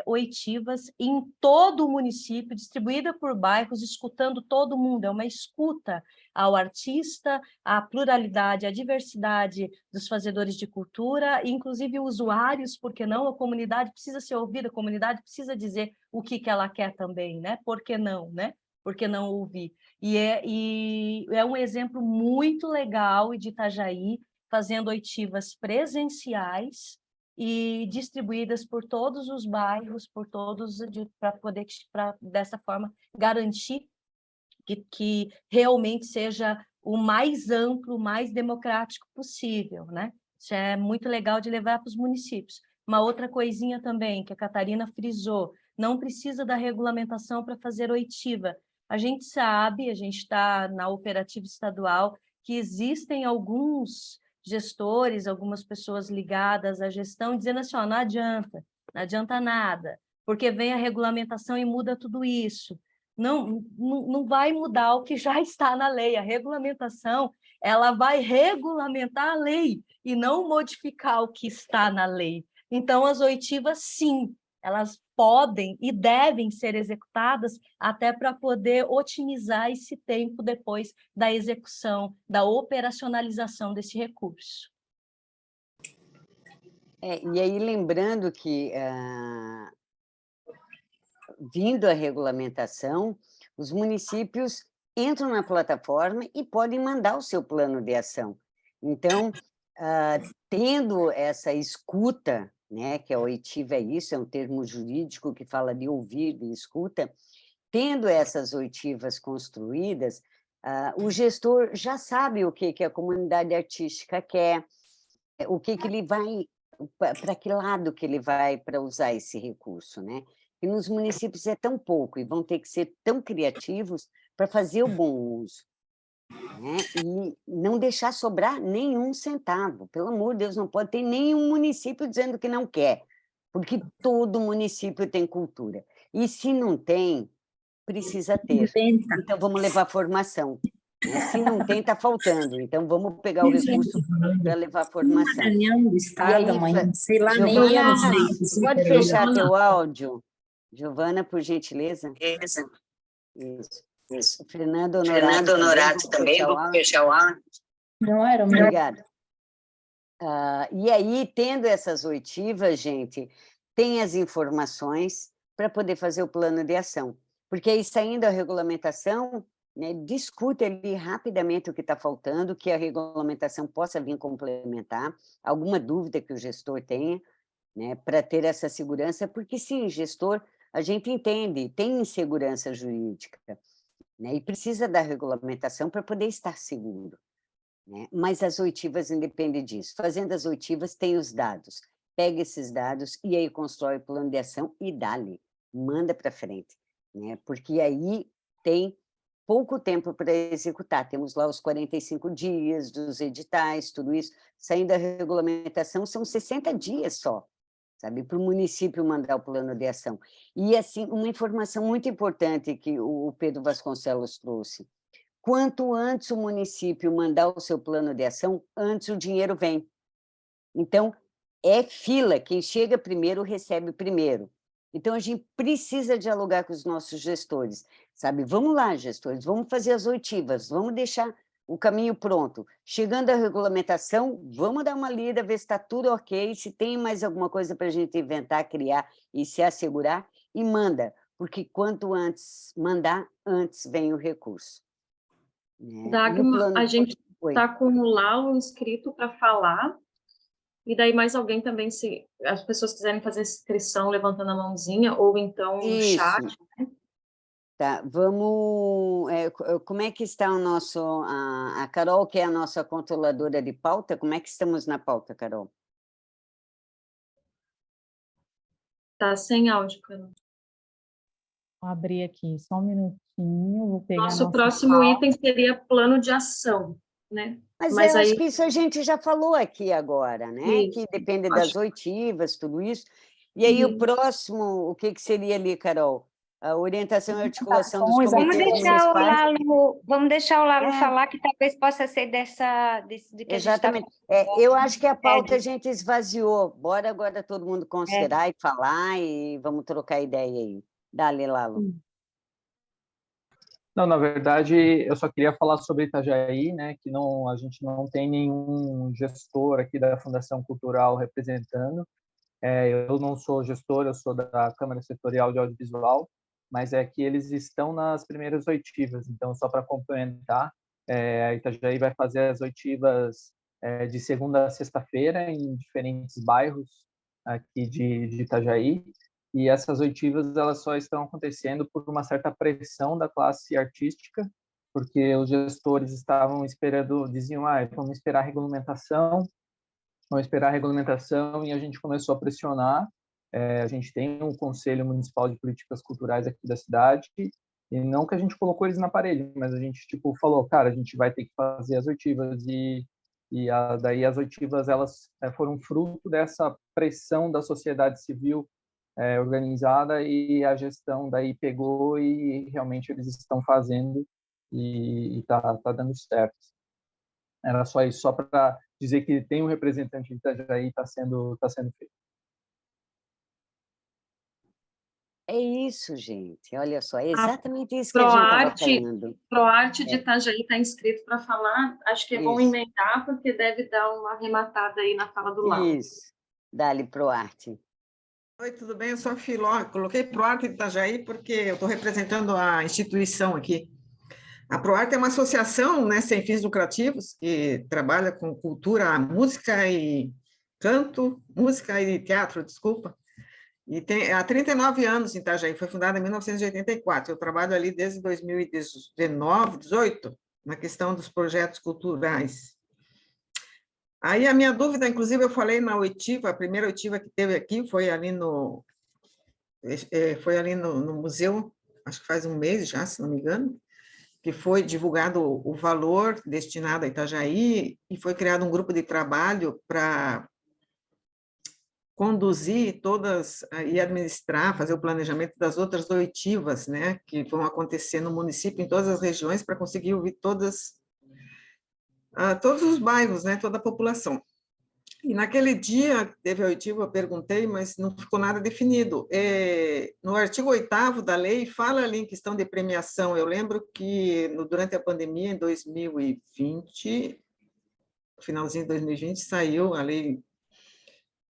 oitivas em todo o município, distribuída por bairros, escutando todo mundo, é uma escuta ao artista, à pluralidade, à diversidade dos fazedores de cultura, inclusive usuários, porque não? A comunidade precisa ser ouvida, a comunidade precisa dizer o que ela quer também, né? Por que não, né? Por que não ouvir? E é um exemplo muito legal de Itajaí, fazendo oitivas presenciais e distribuídas por todos os bairros, para poder, dessa forma, garantir que realmente seja o mais amplo, o mais democrático possível, né? Isso é muito legal de levar para os municípios. Uma outra coisinha também, que a Catarina frisou, não precisa da regulamentação para fazer oitiva. A gente sabe, a gente está na operativa estadual, que existem alguns gestores, algumas pessoas ligadas à gestão, dizendo assim, não adianta nada, porque vem a regulamentação e muda tudo isso. Não vai mudar o que já está na lei. A regulamentação, ela vai regulamentar a lei e não modificar o que está na lei. Então, as oitivas, sim, elas podem e devem ser executadas até para poder otimizar esse tempo depois da execução, da operacionalização desse recurso. E aí, lembrando que, vindo a regulamentação, os municípios entram na plataforma e podem mandar o seu plano de ação. Então, tendo essa escuta, né, que a oitiva é isso, é um termo jurídico que fala de ouvir, de escuta, tendo essas oitivas construídas, o gestor já sabe o que a comunidade artística quer, o que ele vai, para que lado que ele vai para usar esse recurso, né? E nos municípios é tão pouco, e vão ter que ser tão criativos para fazer o bom uso, né? E não deixar sobrar nenhum centavo. Pelo amor de Deus, não pode ter nenhum município dizendo que não quer, porque todo município tem cultura. E se não tem, precisa ter. Então, vamos levar formação. Né? Se não tem, está faltando. Então, vamos pegar o recurso para levar formação. Reunião do Estado amanhã, sei lá, nem eu Giovana, não sei. pode fechar teu áudio? Giovana, por gentileza. Isso. O Fernando Honorato também, vou fechar o áudio. Não era o meu. Obrigada. E aí, tendo essas oitivas, gente, tem as informações para poder fazer o plano de ação. Porque aí, saindo a regulamentação, né, discute ali rapidamente o que está faltando, que a regulamentação possa vir complementar, alguma dúvida que o gestor tenha, né, para ter essa segurança, porque sim, gestor, a gente entende, tem insegurança jurídica, né, e precisa da regulamentação para poder estar seguro. Né? Mas as oitivas independem disso. Fazendo as oitivas, tem os dados. Pega esses dados e aí constrói o plano de ação e dá-lhe, manda para frente. Né? Porque aí tem pouco tempo para executar. Temos lá os 45 dias dos editais, tudo isso. Saindo da regulamentação, são 60 dias só, sabe, para o município mandar o plano de ação. E, assim, uma informação muito importante que o Pedro Vasconcelos trouxe. Quanto antes o município mandar o seu plano de ação, antes o dinheiro vem. Então, é fila, quem chega primeiro recebe primeiro. Então, a gente precisa dialogar com os nossos gestores, sabe? Vamos lá, gestores, vamos fazer as oitivas, vamos deixar o caminho pronto. Chegando à regulamentação, vamos dar uma lida, ver se está tudo ok, se tem mais alguma coisa para a gente inventar, criar e se assegurar, e manda, porque quanto antes mandar, antes vem o recurso. Dagmar, a gente está com o Lalo inscrito para falar, e daí mais alguém também, se as pessoas quiserem fazer inscrição levantando a mãozinha, ou então no chat. Né? Tá, vamos... como é que está o nosso... A Carol, que é a nossa controladora de pauta, como é que estamos na pauta, Carol? Está sem áudio, Carol. Vou abrir aqui, só um minutinho, vou pegar Nosso próximo item seria plano de ação, né? Mas eu acho que isso a gente já falou aqui agora, né? Isso. Que depende das oitivas, tudo isso. E aí o próximo, o que seria ali, Carol? A orientação e articulação dos comitês municipais. Vamos deixar o Lalo falar, que talvez possa ser de que exatamente. Eu acho que a pauta a gente esvaziou. Bora agora todo mundo considerar e falar, e vamos trocar ideia aí. Dá-lhe, Lalo. Não, na verdade, eu só queria falar sobre Itajaí, né, que a gente não tem nenhum gestor aqui da Fundação Cultural representando. Eu não sou gestor, eu sou da Câmara Setorial de Audiovisual, mas é que eles estão nas primeiras oitivas. Então, só para complementar, a Itajaí vai fazer as oitivas de segunda a sexta-feira em diferentes bairros aqui de Itajaí. E essas oitivas elas só estão acontecendo por uma certa pressão da classe artística, porque os gestores estavam esperando, diziam, vamos esperar a regulamentação, e a gente começou a pressionar. A gente tem um Conselho Municipal de Políticas Culturais aqui da cidade, e não que a gente colocou eles na parede, mas a gente falou, cara, a gente vai ter que fazer as oitivas, daí as oitivas elas foram fruto dessa pressão da sociedade civil organizada, e a gestão daí pegou e realmente eles estão fazendo e tá dando certo. Era só isso, só para dizer que tem um representante de Itajaí, está sendo feito. É isso, gente. Olha só, é exatamente isso que a gente estava falando. ProArte de Itajaí está inscrito para falar. Acho que é bom emendar, porque deve dar uma arrematada aí na fala do Lalo. Isso. Dá-lhe ProArte. Oi, tudo bem? Eu sou a Filó. Coloquei ProArte de Itajaí porque eu estou representando a instituição aqui. A ProArte é uma associação, né, sem fins lucrativos, que trabalha com cultura, música e canto, música e teatro, desculpa, e tem há 39 anos em Itajaí, foi fundada em 1984. Eu trabalho ali desde 2019, 18, na questão dos projetos culturais. Aí a minha dúvida, inclusive, eu falei na oitiva, a primeira oitiva que teve aqui foi ali no museu, acho que faz um mês já, se não me engano, que foi divulgado o valor destinado a Itajaí e foi criado um grupo de trabalho para conduzir todas e administrar, fazer o planejamento das outras oitivas, né, que vão acontecer no município, em todas as regiões, para conseguir ouvir todos os bairros, né, toda a população. E naquele dia que teve a oitiva, eu perguntei, mas não ficou nada definido. No artigo 8º da lei, fala ali em questão de premiação. Eu lembro que durante a pandemia, em 2020, no finalzinho de 2020, saiu a lei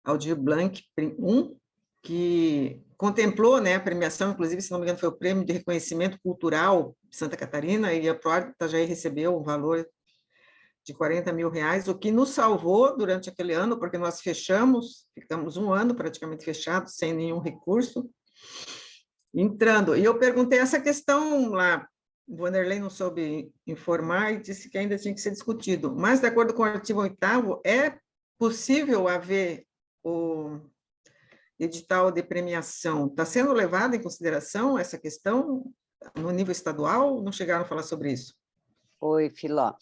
Aldir Blanc 1, que contemplou, né, a premiação, inclusive, se não me engano, foi o Prêmio de Reconhecimento Cultural de Santa Catarina, e a ProArte Itajaí recebeu o valor de R$40 mil, o que nos salvou durante aquele ano, porque nós ficamos um ano praticamente fechados, sem nenhum recurso, entrando. E eu perguntei essa questão lá, o Wanderlei não soube informar e disse que ainda tinha que ser discutido, mas, de acordo com o artigo 8º, é possível haver o edital de premiação. Está sendo levado em consideração essa questão no nível estadual? Não chegaram a falar sobre isso? Oi, Filó.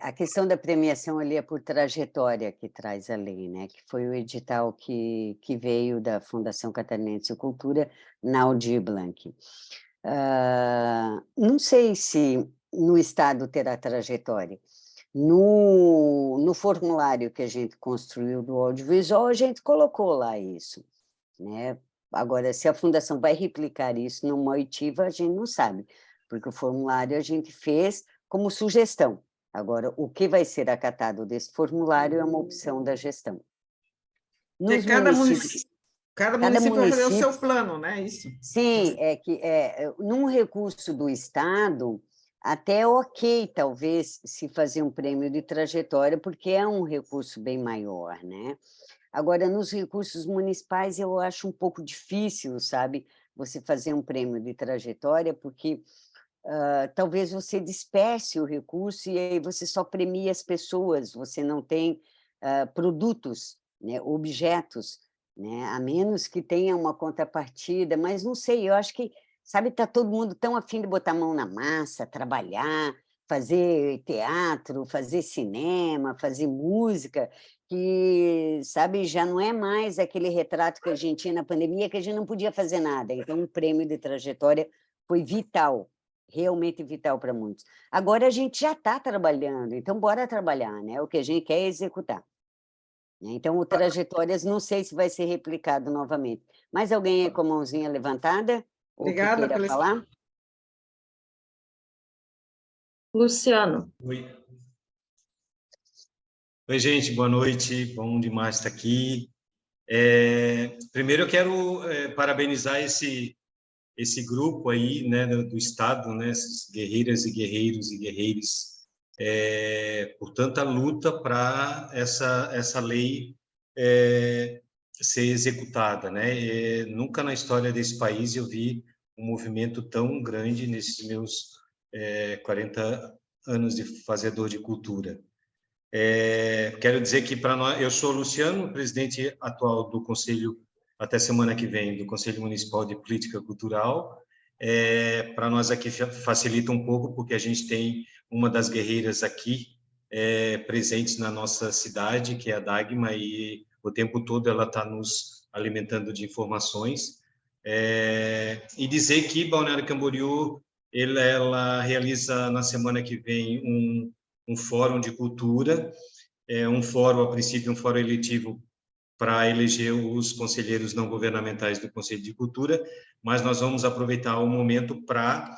A questão da premiação ali é por trajetória que traz a lei, né? Que foi o edital que veio da Fundação Catarinense de Cultura na Aldir Blanc. Não sei se no estado terá trajetória. No formulário que a gente construiu do audiovisual, a gente colocou lá isso, né? Agora, se a Fundação vai replicar isso numa oitiva, a gente não sabe, porque o formulário a gente fez como sugestão. Agora, o que vai ser acatado desse formulário é uma opção da gestão. Porque cada município vai fazer o seu plano, né? Isso. Sim, num recurso do Estado, até ok, talvez, se fazer um prêmio de trajetória, porque é um recurso bem maior, né? Agora, nos recursos municipais, eu acho um pouco difícil, sabe, você fazer um prêmio de trajetória, porque talvez você disperse o recurso e aí você só premia as pessoas, você não tem produtos, né, objetos, né, a menos que tenha uma contrapartida, mas não sei, eu acho que, sabe, está todo mundo tão afim de botar a mão na massa, trabalhar, fazer teatro, fazer cinema, fazer música, que, sabe, já não é mais aquele retrato que a gente tinha na pandemia, que a gente não podia fazer nada. Então, um prêmio de trajetória foi vital, realmente vital para muitos. Agora a gente já está trabalhando, então bora trabalhar, né? O que a gente quer é executar. Então, o Trajetórias, não sei se vai ser replicado novamente. Mais alguém aí com a mãozinha levantada? Obrigada ou que queira falar? Luciano. Oi. Oi, gente, boa noite, bom demais estar aqui. Primeiro eu quero parabenizar esse grupo aí, né, do Estado, né, essas guerreiras e guerreiros e guerreiras, por tanta luta para essa lei ser executada, né? Nunca na história desse país eu vi um movimento tão grande nesses meus 40 anos de fazedor de cultura. Quero dizer que para nós, eu sou Luciano, presidente atual do Conselho, até semana que vem, do Conselho Municipal de Política Cultural. Para nós aqui facilita um pouco, porque a gente tem uma das guerreiras aqui presentes na nossa cidade, que é a Dagma, e o tempo todo ela está nos alimentando de informações. E dizer que Balneário Camboriú, ela realiza na semana que vem um fórum de cultura, um fórum, a princípio, um fórum eletivo para eleger os conselheiros não governamentais do Conselho de Cultura, mas nós vamos aproveitar o momento para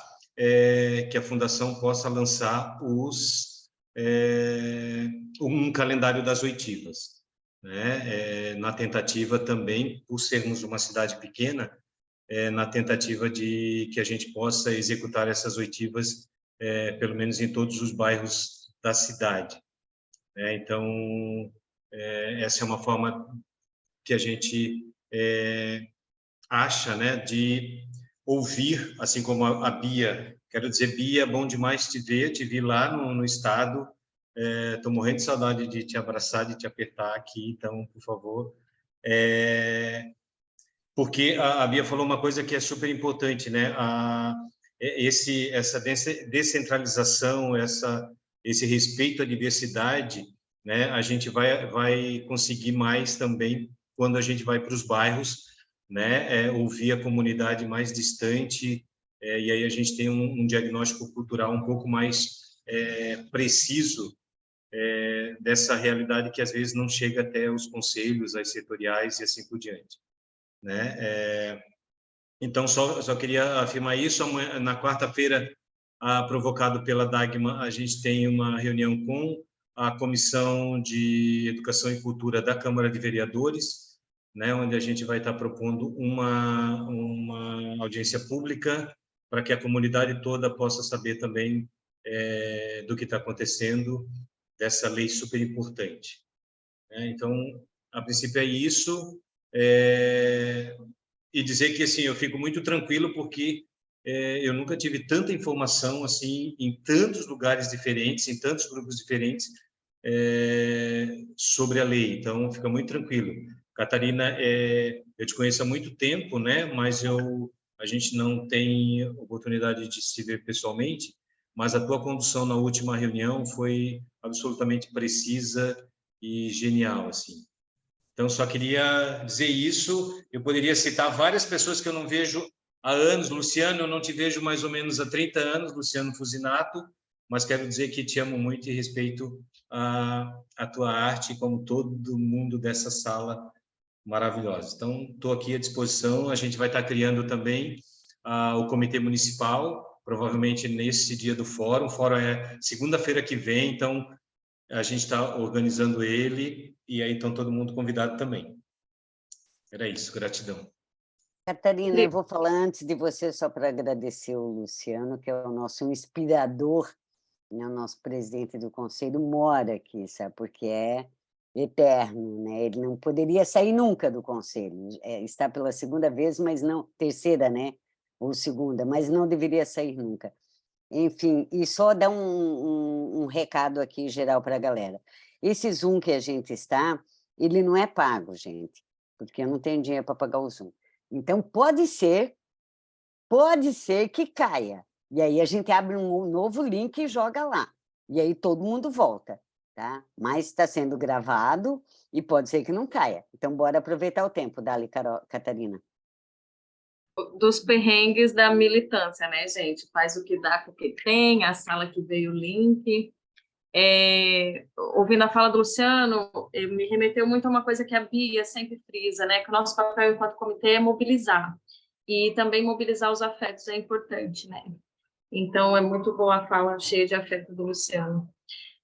que a Fundação possa lançar um calendário das oitivas, né? Na tentativa também, por sermos uma cidade pequena, na tentativa de que a gente possa executar essas oitivas pelo menos em todos os bairros da cidade. Então, essa é uma forma que a gente acha, né, de ouvir, assim como a Bia. Quero dizer, Bia, bom demais te ver, te vi lá no estado. Estou morrendo de saudade de te abraçar, de te apertar aqui, então, por favor. Porque a Bia falou uma coisa que é super importante, né? Essa descentralização, esse respeito à diversidade, né? A gente vai conseguir mais também quando a gente vai para os bairros, né? Ouvir a comunidade mais distante, e aí a gente tem um diagnóstico cultural um pouco mais preciso dessa realidade que às vezes não chega até os conselhos, as setoriais e assim por diante, né? Então, só queria afirmar isso. Na quarta-feira, provocado pela Dagmar, a gente tem uma reunião com a Comissão de Educação e Cultura da Câmara de Vereadores, né, onde a gente vai estar propondo uma audiência pública para que a comunidade toda possa saber também do que está acontecendo, dessa lei super importante. Então, a princípio é isso. E dizer que assim eu fico muito tranquilo porque eu nunca tive tanta informação assim em tantos lugares diferentes, em tantos grupos diferentes sobre a lei. Então fica muito tranquilo. Catarina, eu te conheço há muito tempo, né? Mas a gente não tem oportunidade de se ver pessoalmente. Mas a tua condução na última reunião foi absolutamente precisa e genial, assim. Então, só queria dizer isso. Eu poderia citar várias pessoas que eu não vejo há anos. Luciano, eu não te vejo mais ou menos há 30 anos, Luciano Fusinato, mas quero dizer que te amo muito e respeito a tua arte, como todo mundo dessa sala maravilhosa. Então, estou aqui à disposição. A gente vai estar criando também o Comitê Municipal, provavelmente nesse dia do fórum. O fórum é segunda-feira que vem, então a gente está organizando ele, e aí então todo mundo convidado também. Era isso, gratidão. Catarina, eu vou falar antes de você só para agradecer o Luciano, que é o nosso inspirador, né? O nosso presidente do conselho mora aqui, sabe? Porque é eterno, né? Ele não poderia sair nunca do conselho. Está pela segunda vez, mas não, terceira, né? Ou segunda, mas não deveria sair nunca. Enfim, e só dar um recado aqui geral para a galera. Esse Zoom que a gente está, ele não é pago, gente, porque eu não tenho dinheiro para pagar o Zoom. Então, pode ser que caia. E aí a gente abre um novo link e joga lá. E aí todo mundo volta, tá? Mas está sendo gravado e pode ser que não caia. Então, bora aproveitar o tempo. Dali, Catarina. Dos perrengues da militância, né, gente? Faz o que dá com o que tem, a sala que veio o link. Ouvindo a fala do Luciano, me remeteu muito a uma coisa que a Bia sempre frisa, né? Que o nosso papel enquanto comitê é mobilizar. E também mobilizar os afetos é importante, né? Então, é muito boa a fala cheia de afeto do Luciano.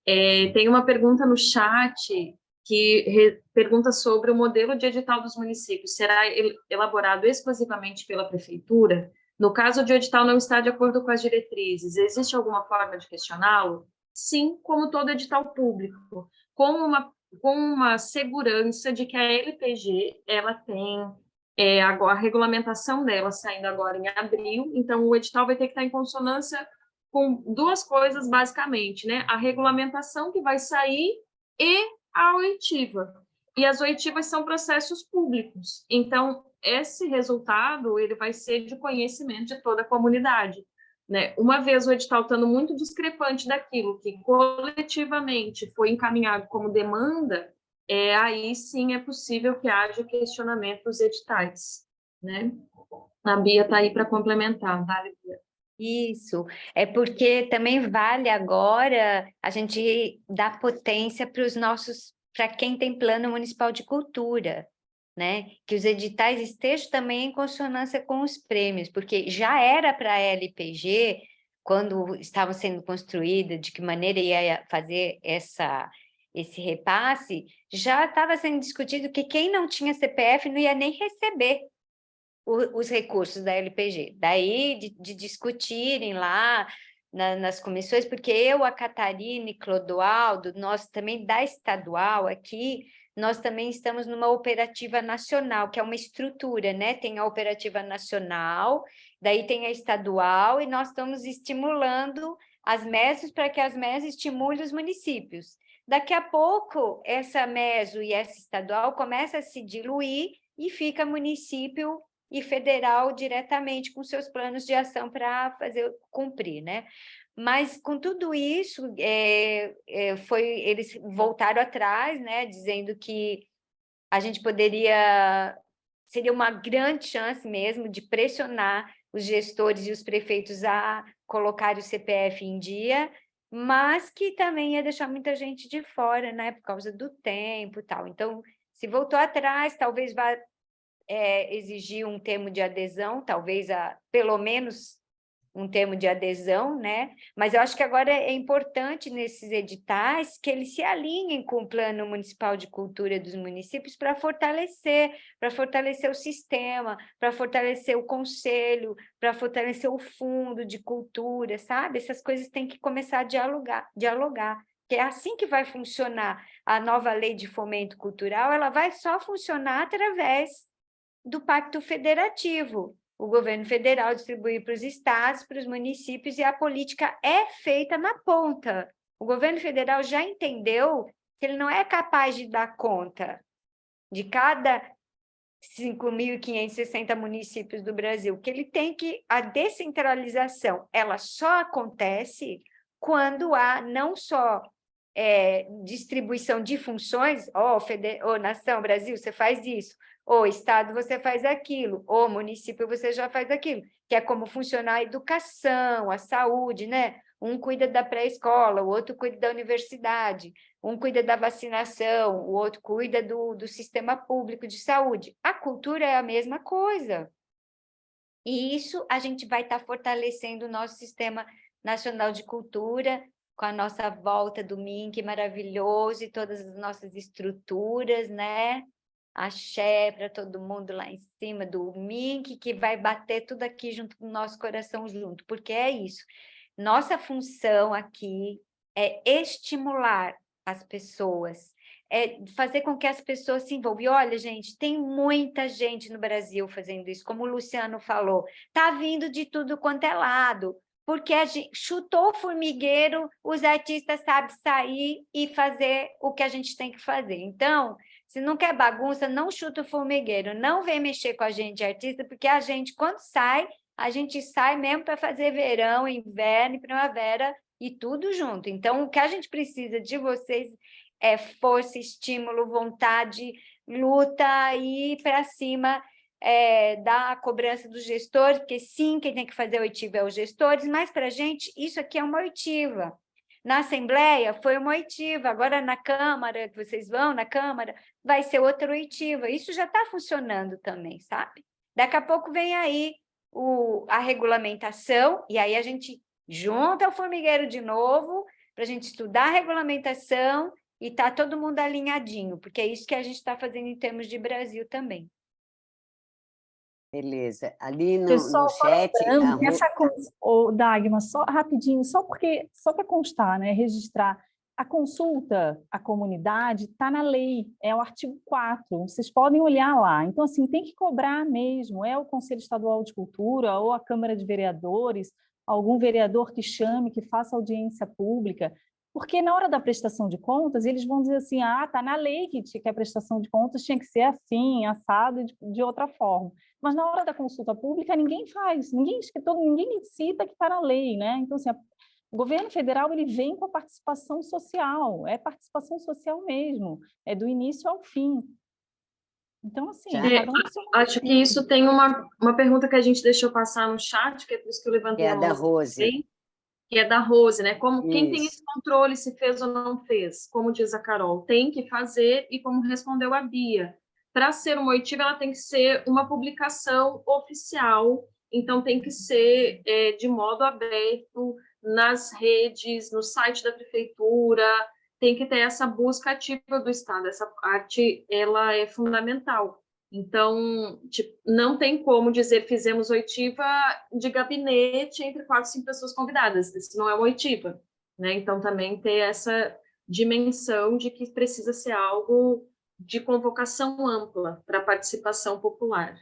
Tem uma pergunta no chat que pergunta sobre o modelo de edital dos municípios. Será elaborado exclusivamente pela prefeitura? No caso de o edital não estar de acordo com as diretrizes, existe alguma forma de questioná-lo? Sim, como todo edital público, com uma segurança de que a LPG ela tem agora, a regulamentação dela saindo agora em abril, então o edital vai ter que estar em consonância com duas coisas, basicamente, né? A regulamentação que vai sair e a oitiva. E as oitivas são processos públicos. Então, esse resultado ele vai ser de conhecimento de toda a comunidade, né? Uma vez o edital estando muito discrepante daquilo que coletivamente foi encaminhado como demanda, aí sim é possível que haja questionamento dos editais, né? A Bia está aí para complementar, tá, Bia? Isso, é porque também vale agora a gente dar potência para quem tem plano municipal de cultura, né? Que os editais estejam também em consonância com os prêmios, porque já era para a LPG, quando estava sendo construída, de que maneira ia fazer esse repasse, já estava sendo discutido que quem não tinha CPF não ia nem receber os recursos da LPG. Daí, de discutirem lá, nas comissões, porque eu, a Catarina e Clodoaldo, nós também da estadual aqui, nós também estamos numa operativa nacional, que é uma estrutura, né? Tem a operativa nacional, daí tem a estadual, e nós estamos estimulando as MESs para que as MES estimulem os municípios. Daqui a pouco, essa MESO e essa estadual começa a se diluir e fica município e federal diretamente com seus planos de ação para fazer cumprir, né? Mas com tudo isso, eles voltaram atrás, né, dizendo que a gente seria uma grande chance mesmo de pressionar os gestores e os prefeitos a colocar o CPF em dia, mas que também ia deixar muita gente de fora, né, por causa do tempo e tal. Então, se voltou atrás, talvez vá exigir um termo de adesão, talvez pelo menos um termo de adesão, né? Mas eu acho que agora é importante nesses editais que eles se alinhem com o Plano Municipal de Cultura dos municípios para fortalecer o sistema, para fortalecer o conselho, para fortalecer o fundo de cultura, sabe? Essas coisas têm que começar a dialogar, que é assim que vai funcionar a nova lei de fomento cultural, ela vai só funcionar através do Pacto Federativo. O governo federal distribui para os estados, para os municípios, e a política é feita na ponta. O governo federal já entendeu que ele não é capaz de dar conta de cada 5.560 municípios do Brasil, que ele tem a descentralização, ela só acontece quando há não só distribuição de funções, nação, Brasil, você faz isso, ou estado você faz aquilo, ou município você já faz aquilo, que é como funciona a educação, a saúde, né? Um cuida da pré-escola, o outro cuida da universidade, um cuida da vacinação, o outro cuida do sistema público de saúde. A cultura é a mesma coisa. E isso a gente vai estar fortalecendo o nosso Sistema Nacional de Cultura, com a nossa volta do MINC maravilhoso e todas as nossas estruturas, né? Axé para todo mundo lá em cima do MINC, que vai bater tudo aqui junto com o nosso coração junto, porque é isso. Nossa função aqui é estimular as pessoas, é fazer com que as pessoas se envolvam. E olha, gente, tem muita gente no Brasil fazendo isso, como o Luciano falou, está vindo de tudo quanto é lado, porque a gente chutou o formigueiro, os artistas sabem sair e fazer o que a gente tem que fazer. Então, se não quer bagunça, não chuta o formigueiro, não vem mexer com a gente, artista, porque a gente, quando sai, a gente sai mesmo para fazer verão, inverno e primavera e tudo junto. Então, o que a gente precisa de vocês é força, estímulo, vontade, luta e ir para cima da cobrança dos gestores, porque sim, quem tem que fazer a oitiva é os gestores, mas para a gente isso aqui é uma oitiva. Na Assembleia foi uma oitiva, agora na Câmara, que vocês vão na Câmara, vai ser outra oitiva. Isso já está funcionando também, sabe? Daqui a pouco vem aí a regulamentação, e aí a gente junta o formigueiro de novo, para a gente estudar a regulamentação e tá todo mundo alinhadinho, porque é isso que a gente está fazendo em termos de Brasil também. Beleza. Ali no Pessoal, chat... Dagmar, só rapidinho, só para constar, né, registrar, a consulta à comunidade está na lei, é o artigo 4, vocês podem olhar lá. Então, assim, tem que cobrar mesmo, é o Conselho Estadual de Cultura ou a Câmara de Vereadores, algum vereador que chame, que faça audiência pública, porque na hora da prestação de contas, eles vão dizer assim, está na lei que a prestação de contas tinha que ser assim, assado de outra forma. Mas na hora da consulta pública, ninguém faz, ninguém cita que está na lei, né? Então, assim, o governo federal ele vem com a participação social, é participação social mesmo, é do início ao fim. Então, assim... acho que isso tem uma pergunta que a gente deixou passar no chat, que é por isso que eu levantei a mão. É da Rose. Também, que é da Rose, né? Quem tem esse controle se fez ou não fez? Como diz a Carol, tem que fazer, e como respondeu a Bia, para ser uma oitiva, ela tem que ser uma publicação oficial, então tem que ser de modo aberto, nas redes, no site da prefeitura, tem que ter essa busca ativa do Estado, essa parte ela é fundamental. Então, tipo, não tem como dizer fizemos oitiva de gabinete entre 4 ou 5 pessoas convidadas. Isso não é uma oitiva, né? Então, também ter essa dimensão de que precisa ser algo de convocação ampla para participação popular.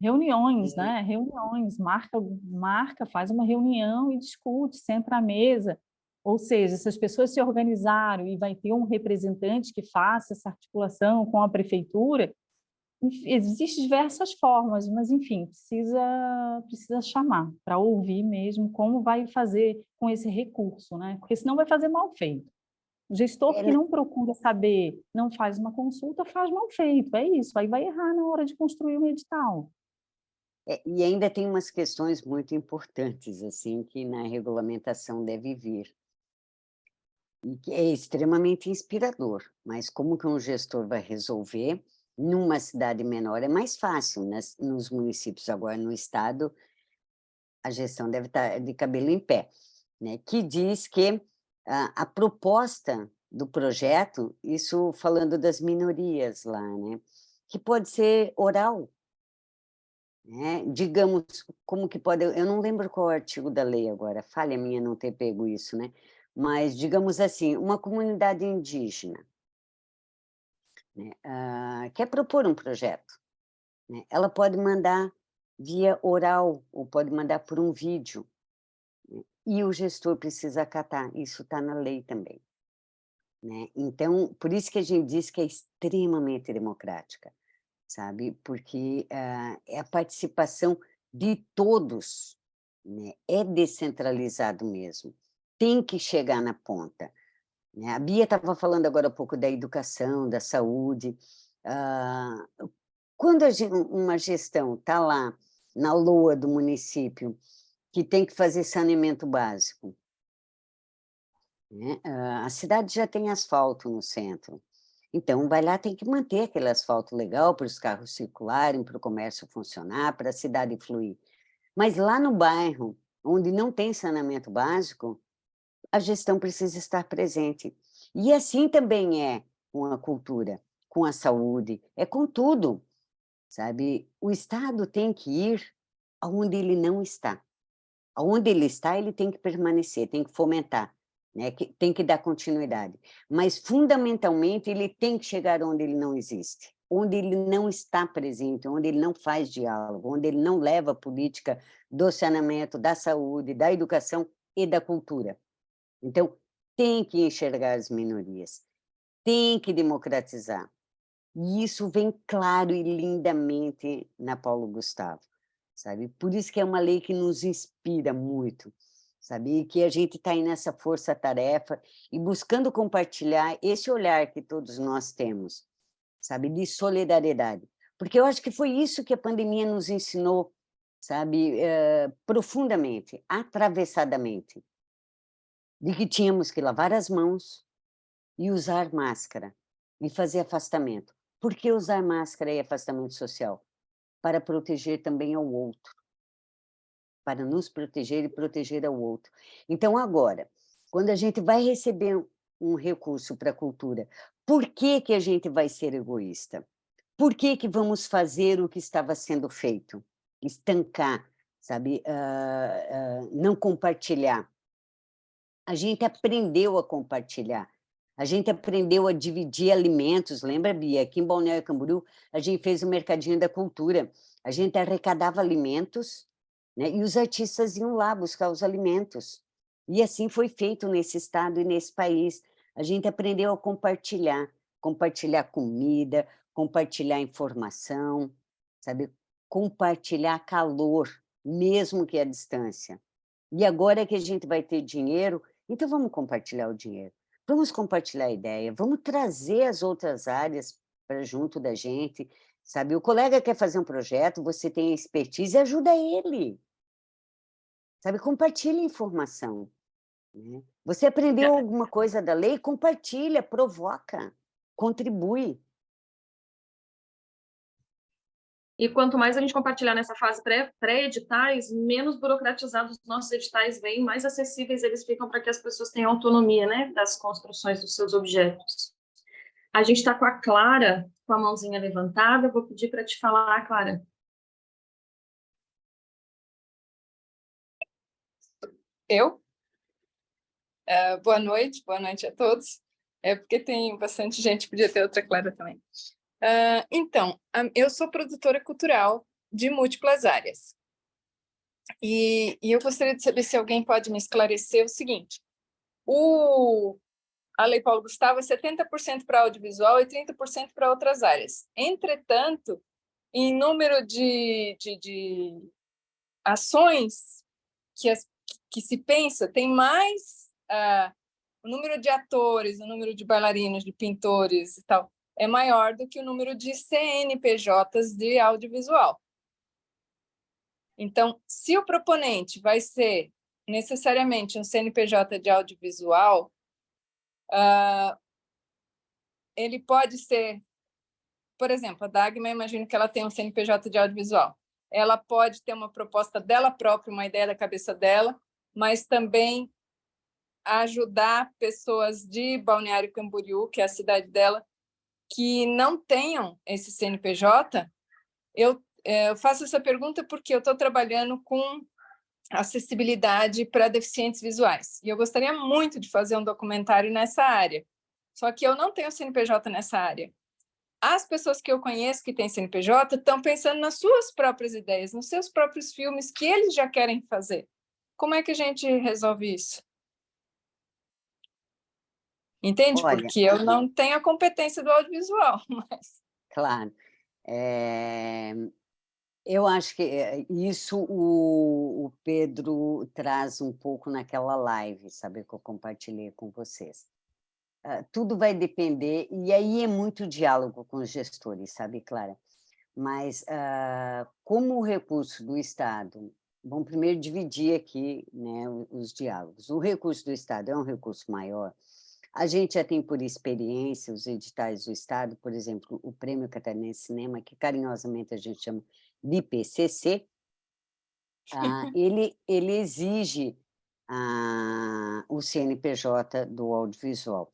Reuniões, né? Reuniões, marca, faz uma reunião e discute, senta à mesa. Ou seja, se as pessoas se organizaram e vai ter um representante que faça essa articulação com a prefeitura, existem diversas formas, mas, enfim, precisa chamar para ouvir mesmo como vai fazer com esse recurso, né? Porque senão vai fazer mal feito. O gestor que não procura saber, não faz uma consulta, faz mal feito, é isso, aí vai errar na hora de construir um edital. E ainda tem umas questões muito importantes, assim, que na regulamentação deve vir. E que é extremamente inspirador, mas como que um gestor vai resolver numa cidade menor? É mais fácil, nos municípios, agora no estado, a gestão deve estar de cabelo em pé, né? Que diz que a proposta do projeto, isso falando das minorias lá, né? Que pode ser oral, né? Digamos, como que pode... Eu não lembro qual é o artigo da lei agora, falha minha não ter pego isso, né? Mas, digamos assim, uma comunidade indígena, né, quer propor um projeto, né? Ela pode mandar via oral ou pode mandar por um vídeo, né? E o gestor precisa acatar, isso está na lei também, né? Então, por isso que a gente diz que é extremamente democrática, sabe? Porque é a participação de todos, né? É descentralizado mesmo, tem que chegar na ponta, né? A Bia estava falando agora há pouco da educação, da saúde. Quando uma gestão está lá na LOA do município, que tem que fazer saneamento básico, né? A cidade já tem asfalto no centro, então vai lá, tem que manter aquele asfalto legal para os carros circularem, para o comércio funcionar, para a cidade fluir. Mas lá no bairro, onde não tem saneamento básico, a gestão precisa estar presente. E assim também é com a cultura, com a saúde, é com tudo, sabe? O Estado tem que ir aonde ele não está. Aonde ele está, ele tem que permanecer, tem que fomentar, né? Tem que dar continuidade. Mas, fundamentalmente, ele tem que chegar onde ele não existe, onde ele não está presente, onde ele não faz diálogo, onde ele não leva a política do saneamento, da saúde, da educação e da cultura. Então, tem que enxergar as minorias, tem que democratizar. E isso vem claro e lindamente na Paulo Gustavo, sabe? Por isso que é uma lei que nos inspira muito, sabe? E que a gente está aí nessa força-tarefa e buscando compartilhar esse olhar que todos nós temos, sabe? De solidariedade. Porque eu acho que foi isso que a pandemia nos ensinou, sabe? Profundamente, atravessadamente, de que tínhamos que lavar as mãos e usar máscara e fazer afastamento. Por que usar máscara e afastamento social? Para proteger também ao outro, para nos proteger e proteger ao outro. Então, agora, quando a gente vai receber um recurso para a cultura, por que que a gente vai ser egoísta? Por que que vamos fazer o que estava sendo feito? Estancar, sabe? Não compartilhar. A gente aprendeu a compartilhar, a gente aprendeu a dividir alimentos, lembra, Bia? Aqui em Balneário Camboriú, a gente fez o Mercadinho da Cultura, a gente arrecadava alimentos, né? E os artistas iam lá buscar os alimentos. E assim foi feito nesse estado e nesse país. A gente aprendeu a compartilhar comida, compartilhar informação, sabe? Compartilhar calor, mesmo que à distância. E agora que a gente vai ter dinheiro, então vamos compartilhar o dinheiro, vamos compartilhar a ideia, vamos trazer as outras áreas para junto da gente, sabe? O colega quer fazer um projeto, você tem expertise, ajuda ele, sabe? Compartilha informação, né? Você aprendeu alguma coisa da lei, compartilha, provoca, contribui. E quanto mais a gente compartilhar nessa fase pré-editais, menos burocratizados os nossos editais vêm, mais acessíveis eles ficam para que as pessoas tenham autonomia, né, das construções dos seus objetos. A gente está com a Clara, com a mãozinha levantada. Eu vou pedir para te falar, Clara. Eu? Boa noite a todos. É porque tem bastante gente, podia ter outra Clara também. Então, eu sou produtora cultural de múltiplas áreas. E eu gostaria de saber se alguém pode me esclarecer o seguinte. A Lei Paulo Gustavo é 70% para audiovisual e 30% para outras áreas. Entretanto, em número de ações que se pensa, tem mais o número de atores, o número de bailarinos, de pintores e tal, é maior do que o número de CNPJs de audiovisual. Então, se o proponente vai ser necessariamente um CNPJ de audiovisual, ele pode ser, por exemplo, a Dagmar, imagino que ela tem um CNPJ de audiovisual. Ela pode ter uma proposta dela própria, uma ideia da cabeça dela, mas também ajudar pessoas de Balneário Camboriú, que é a cidade dela, que não tenham esse CNPJ. Eu faço essa pergunta porque eu estou trabalhando com acessibilidade para deficientes visuais. E eu gostaria muito de fazer um documentário nessa área. Só que eu não tenho CNPJ nessa área. As pessoas que eu conheço que têm CNPJ estão pensando nas suas próprias ideias, nos seus próprios filmes que eles já querem fazer. Como é que a gente resolve isso? Entende? Olha, porque eu não tenho a competência do audiovisual. Mas... Claro. Eu acho que isso o Pedro traz um pouco naquela live, sabe, que eu compartilhei com vocês. Tudo vai depender, e aí é muito diálogo com os gestores, sabe, Clara? Mas como o recurso do Estado, vamos primeiro dividir aqui, né, os diálogos. O recurso do Estado é um recurso maior. A gente já tem por experiência os editais do Estado, por exemplo, o Prêmio Catarinense de Cinema, que carinhosamente a gente chama de IPCC, ele exige o CNPJ do audiovisual.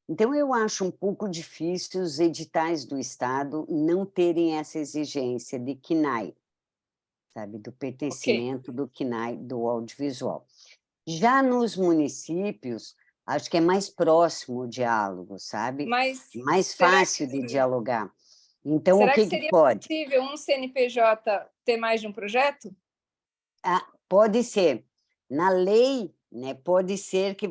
Então, eu acho um pouco difícil os editais do Estado não terem essa exigência de CNAE, sabe, do pertencimento do CNAE do audiovisual. Já nos municípios, acho que é mais próximo o diálogo, sabe? Mais fácil de dialogar. Então, o que seria pode? possível um CNPJ ter mais de um projeto? Pode ser. Na lei, né, pode ser que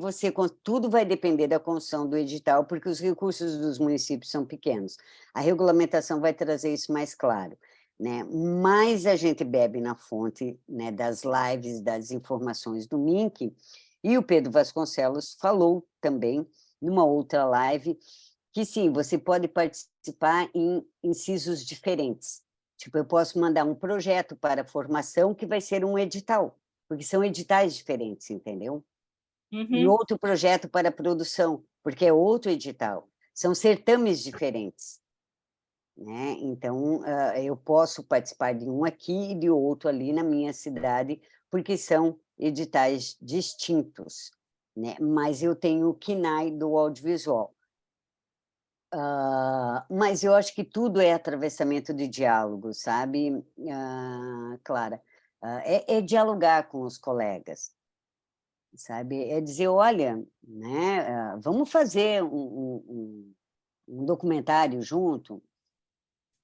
tudo vai depender da construção do edital, porque os recursos dos municípios são pequenos. A regulamentação vai trazer isso mais claro, né? Mas a gente bebe na fonte, né, das lives, das informações do MINC, e o Pedro Vasconcelos falou também, numa outra live, que sim, você pode participar em incisos diferentes. Tipo, eu posso mandar um projeto para formação que vai ser um edital, porque são editais diferentes, entendeu? E outro projeto para produção, porque é outro edital. São certames diferentes, né? Então, eu posso participar de um aqui e de outro ali na minha cidade, porque são editais distintos, né? Mas eu tenho o CNAE do audiovisual. Mas eu acho que tudo é atravessamento de diálogo, sabe, Clara? É dialogar com os colegas, sabe? É dizer, olha, né, vamos fazer um documentário junto,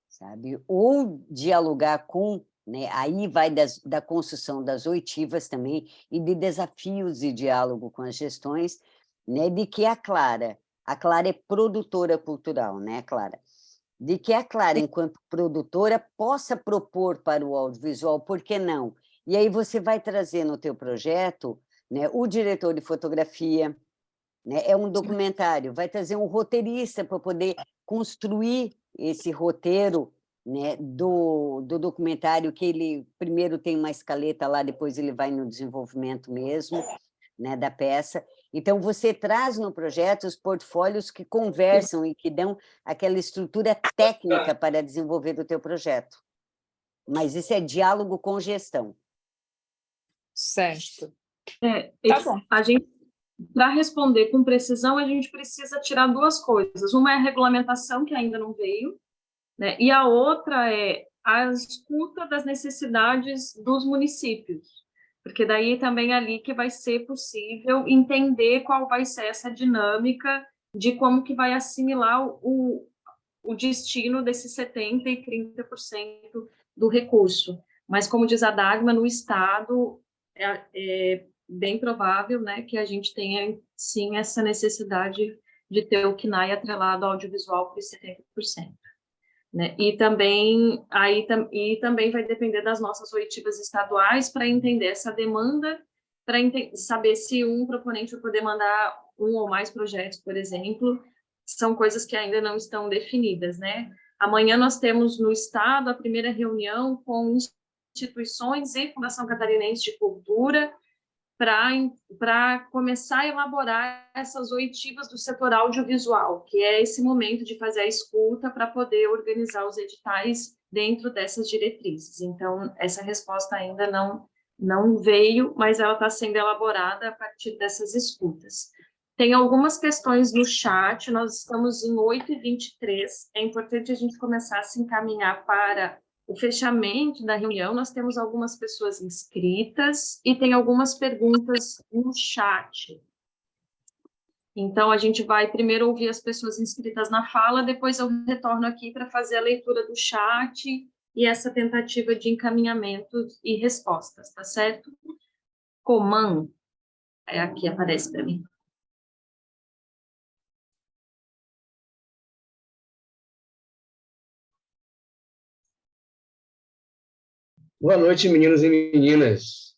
sabe? Ou dialogar com, né, aí vai da construção das oitivas também e de desafios de diálogo com as gestões, né, de que a Clara é produtora cultural, né, Clara? De que a Clara, enquanto produtora, possa propor para o audiovisual, por que não? E aí você vai trazer no teu projeto, né, o diretor de fotografia, né, é um documentário, vai trazer um roteirista para poder construir esse roteiro, né, do documentário, que ele primeiro tem uma escaleta lá, depois ele vai no desenvolvimento mesmo, né, da peça. Então, você traz no projeto os portfólios que conversam e que dão aquela estrutura técnica para desenvolver o teu projeto. Mas isso é diálogo com gestão. Certo. Tá bom. para responder com precisão, a gente precisa tirar duas coisas. Uma é a regulamentação, que ainda não veio, né? E a outra é a escuta das necessidades dos municípios, porque daí também é ali que vai ser possível entender qual vai ser essa dinâmica de como que vai assimilar o destino desses 70% e 30% do recurso. Mas, como diz a Dagma, no Estado é bem provável, né, que a gente tenha, sim, essa necessidade de ter o CNAE atrelado ao audiovisual por 70%. Né? E também vai depender das nossas oitivas estaduais para entender essa demanda, para saber se um proponente vai poder mandar um ou mais projetos, por exemplo, são coisas que ainda não estão definidas, né? Amanhã nós temos no Estado a primeira reunião com instituições e Fundação Catarinense de Cultura para começar a elaborar essas oitivas do setor audiovisual, que é esse momento de fazer a escuta para poder organizar os editais dentro dessas diretrizes. Então, essa resposta ainda não veio, mas ela está sendo elaborada a partir dessas escutas. Tem algumas questões no chat, nós estamos em 8h23, é importante a gente começar a se encaminhar para o fechamento da reunião. Nós temos algumas pessoas inscritas e tem algumas perguntas no chat. Então, a gente vai primeiro ouvir as pessoas inscritas na fala, depois eu retorno aqui para fazer a leitura do chat e essa tentativa de encaminhamento e respostas, tá certo? Coman, aqui aparece para mim. Boa noite, meninos e meninas.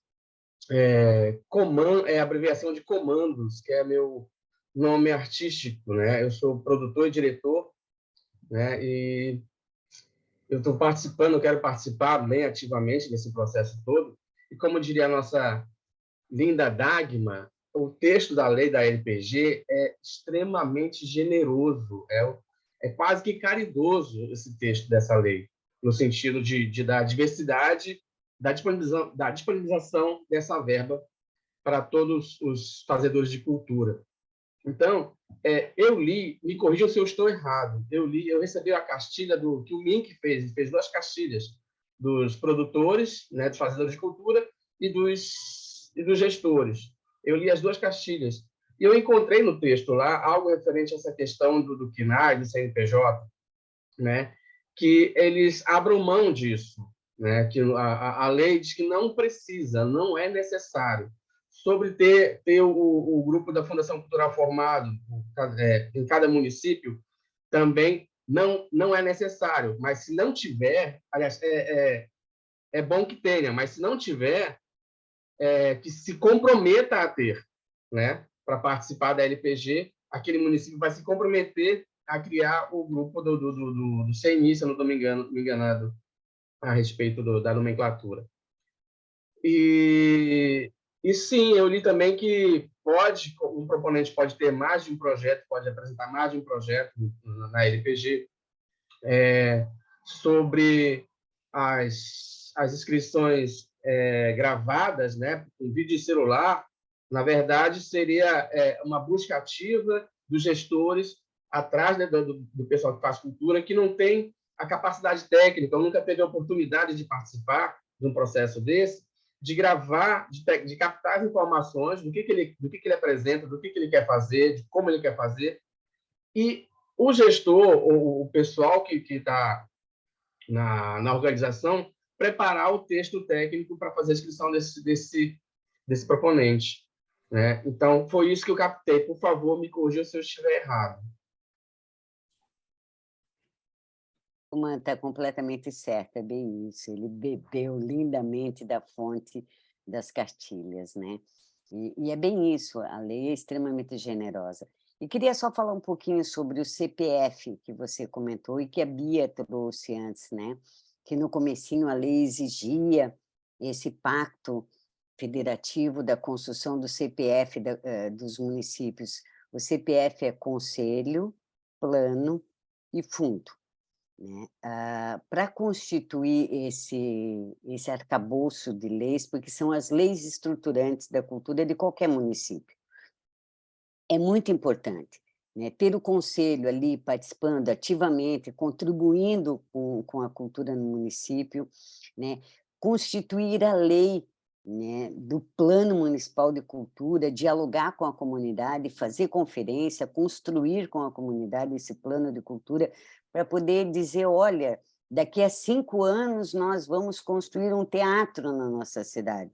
Coman é a abreviação de Comandos, que é meu nome artístico, né? Eu sou produtor e diretor, né? E eu estou participando, eu quero participar bem ativamente desse processo todo. E como diria a nossa linda Dagma, o texto da lei da LPG é extremamente generoso, é quase que caridoso esse texto dessa lei, no sentido de dar diversidade, da disponibilização dessa verba para todos os fazedores de cultura. Então, eu li, me corrijam se eu estou errado, eu recebi a cartilha que o Mink fez, ele fez 2 cartilhas, dos produtores, né, dos fazedores de cultura e dos gestores. Eu li as 2 cartilhas. E eu encontrei no texto lá algo referente a essa questão do CNAE, do CNPJ, né, que eles abram mão disso, né, que a lei diz que não precisa, não é necessário. Sobre ter o grupo da Fundação Cultural formado em cada município, também não é necessário, mas se não tiver, aliás, é bom que tenha, mas se não tiver, que se comprometa a ter, né, para participar da LPG, aquele município vai se comprometer a criar o grupo do CNI, se eu não estou me enganado, a respeito da nomenclatura. E sim, eu li também que um proponente pode ter mais de um projeto, pode apresentar mais de um projeto na LPG, sobre as inscrições gravadas, né, em vídeo de celular. Na verdade, seria uma busca ativa dos gestores atrás, né, do pessoal que faz cultura, que não tem a capacidade técnica, ou nunca teve a oportunidade de participar de um processo desse, de gravar, de captar as informações do que ele apresenta, do que ele quer fazer, de como ele quer fazer. E o gestor, o pessoal que está na organização, preparar o texto técnico para fazer a inscrição desse proponente, né? Então, foi isso que eu captei. Por favor, me corrija se eu estiver errado. Está completamente certa, é bem isso. Ele bebeu lindamente da fonte das cartilhas, né? E é bem isso, a lei é extremamente generosa. E queria só falar um pouquinho sobre o CPF, que você comentou e que a Bia trouxe antes, né? Que no comecinho a lei exigia esse pacto federativo da construção do CPF dos municípios. O CPF é conselho, plano e fundo, né? Para constituir esse arcabouço de leis, porque são as leis estruturantes da cultura de qualquer município. é muito importante, né? Ter o conselho ali participando ativamente, contribuindo com a cultura no município, né? Constituir a lei, né, do Plano Municipal de Cultura, dialogar com a comunidade, fazer conferência, construir com a comunidade esse plano de cultura, para poder dizer, olha, daqui a 5 anos nós vamos construir um teatro na nossa cidade.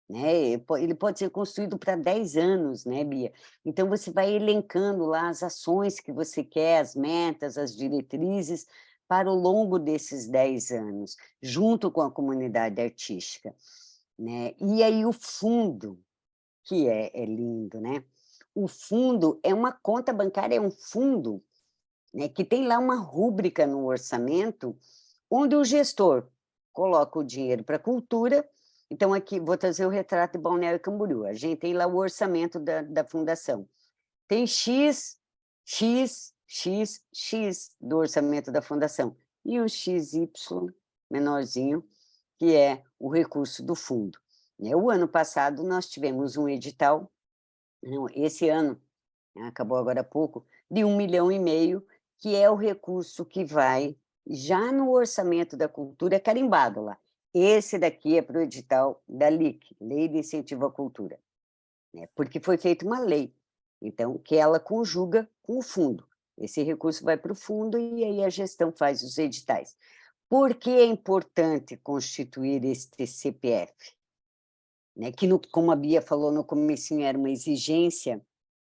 Né? Ele pode ser construído para 10 anos, né, Bia? Então, você vai elencando lá as ações que você quer, as metas, as diretrizes, para o longo desses 10 anos, junto com a comunidade artística. Né? E aí o fundo, que é lindo, né? O fundo é uma conta bancária, é um fundo, né, que tem lá uma rúbrica no orçamento, onde o gestor coloca o dinheiro para a cultura. Então, aqui, vou trazer o retrato de Balneário Camboriú. A gente tem lá o orçamento da fundação. Tem X do orçamento da fundação. E o XY, menorzinho, que é o recurso do fundo. O ano passado, nós tivemos um edital, esse ano, acabou agora há pouco, de 1,5 milhão, que é o recurso que vai já no orçamento da cultura, carimbado lá. Esse daqui é para o edital da LIC, Lei de Incentivo à Cultura, né? Porque foi feita uma lei, então, que ela conjuga com o fundo. Esse recurso vai para o fundo e aí a gestão faz os editais. Por que é importante constituir este CPF? Né? Que, como a Bia falou no comecinho, era uma exigência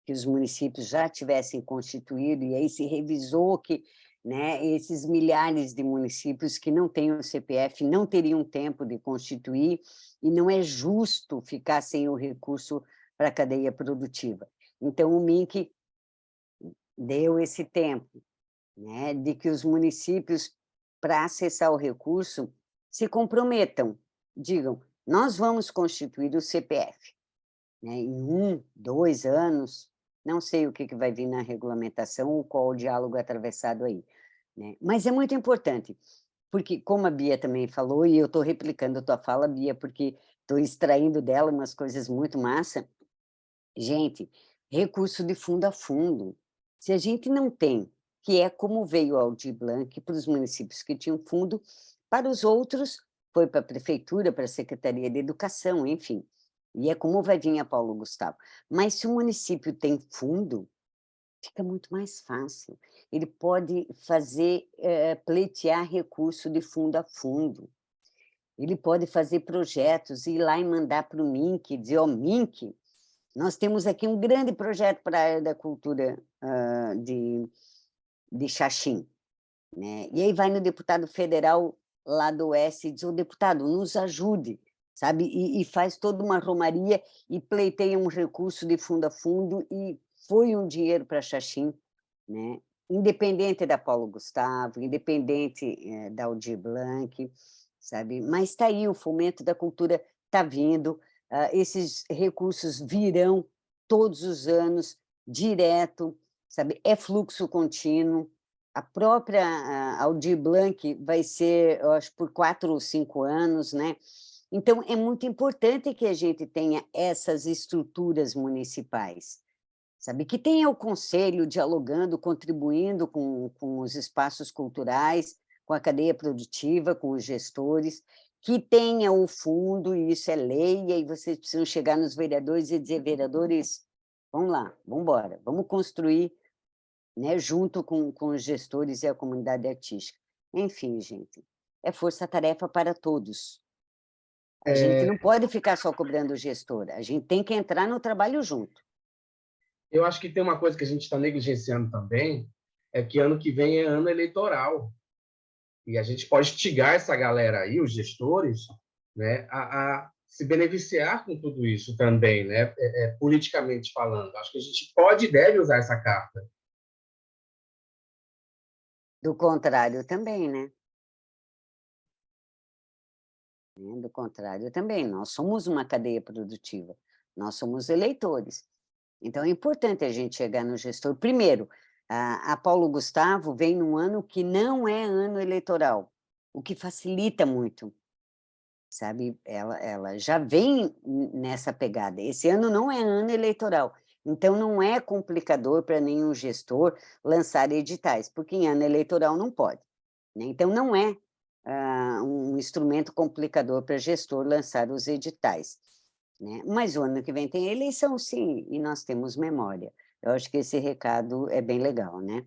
que os municípios já tivessem constituído, e aí se revisou que, né, esses milhares de municípios que não têm o CPF não teriam tempo de constituir, e não é justo ficar sem o recurso para a cadeia produtiva. Então, o MINC deu esse tempo, né, de que os municípios, para acessar o recurso, se comprometam, digam, nós vamos constituir o CPF. Né, em 1, 2 anos, não sei o que vai vir na regulamentação ou qual o diálogo atravessado aí. Né? Mas é muito importante, porque, como a Bia também falou, e eu estou replicando a tua fala, Bia, porque estou extraindo dela umas coisas muito massa. Gente, recurso de fundo a fundo. Se a gente não tem, que é como veio o Aldir Blanc para os municípios que tinham fundo, para os outros, foi para a prefeitura, para a Secretaria de Educação, enfim. E é como vai vir a Paulo Gustavo. Mas se o município tem fundo, fica muito mais fácil. Ele pode fazer, pleitear recurso de fundo a fundo. Ele pode fazer projetos, ir lá e mandar para o MINC, dizer, ó, MINC, nós temos aqui um grande projeto para a área da cultura de Xaxim. Né? E aí vai no deputado federal lá do Oeste e diz, ô, deputado, nos ajude, sabe? E faz toda uma romaria e pleiteia um recurso de fundo a fundo e foi um dinheiro para Xaxim, né? Independente da Paulo Gustavo, independente da Aldir Blanc, sabe? Mas está aí, o fomento da cultura está vindo, esses recursos virão todos os anos, direto, sabe? É fluxo contínuo. A própria Aldir Blanc vai ser, eu acho, por 4 ou 5 anos, né? Então, é muito importante que a gente tenha essas estruturas municipais, sabe? Que tenha o conselho dialogando, contribuindo com os espaços culturais, com a cadeia produtiva, com os gestores, que tenha o fundo, e isso é lei, e aí vocês precisam chegar nos vereadores e dizer, vereadores, vamos lá, vamos embora, vamos construir, né, junto com os gestores e a comunidade artística. Enfim, gente, é força-tarefa para todos. A gente não pode ficar só cobrando o gestor, a gente tem que entrar no trabalho junto. Eu acho que tem uma coisa que a gente está negligenciando também, é que ano que vem é ano eleitoral. E a gente pode instigar essa galera aí, os gestores, né, a se beneficiar com tudo isso também, né, politicamente falando. Acho que a gente pode e deve usar essa carta. Do contrário também, né? Do contrário também, nós somos uma cadeia produtiva, nós somos eleitores. Então, é importante a gente chegar no gestor. Primeiro, a Paulo Gustavo vem num ano que não é ano eleitoral, o que facilita muito, sabe? Ela já vem nessa pegada. Esse ano não é ano eleitoral. Então, não é complicador para nenhum gestor lançar editais, porque em ano eleitoral não pode, né? Então, não é um instrumento complicador para gestor lançar os editais, né? Mas o ano que vem tem eleição, sim, e nós temos memória. Eu acho que esse recado é bem legal, né?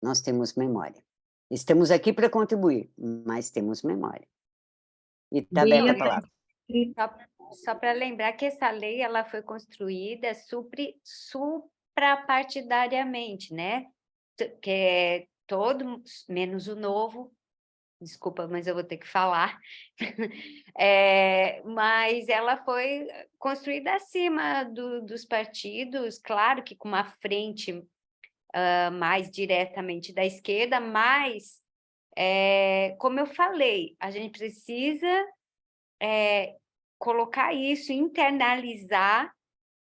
Nós temos memória. Estamos aqui para contribuir, mas temos memória. E está aberta a palavra. Só para lembrar que essa lei ela foi construída suprapartidariamente, né? Que é todo, menos o novo, desculpa, mas eu vou ter que falar, mas ela foi construída acima dos partidos, claro que com uma frente mais diretamente da esquerda, mas, como eu falei, a gente precisa colocar isso, internalizar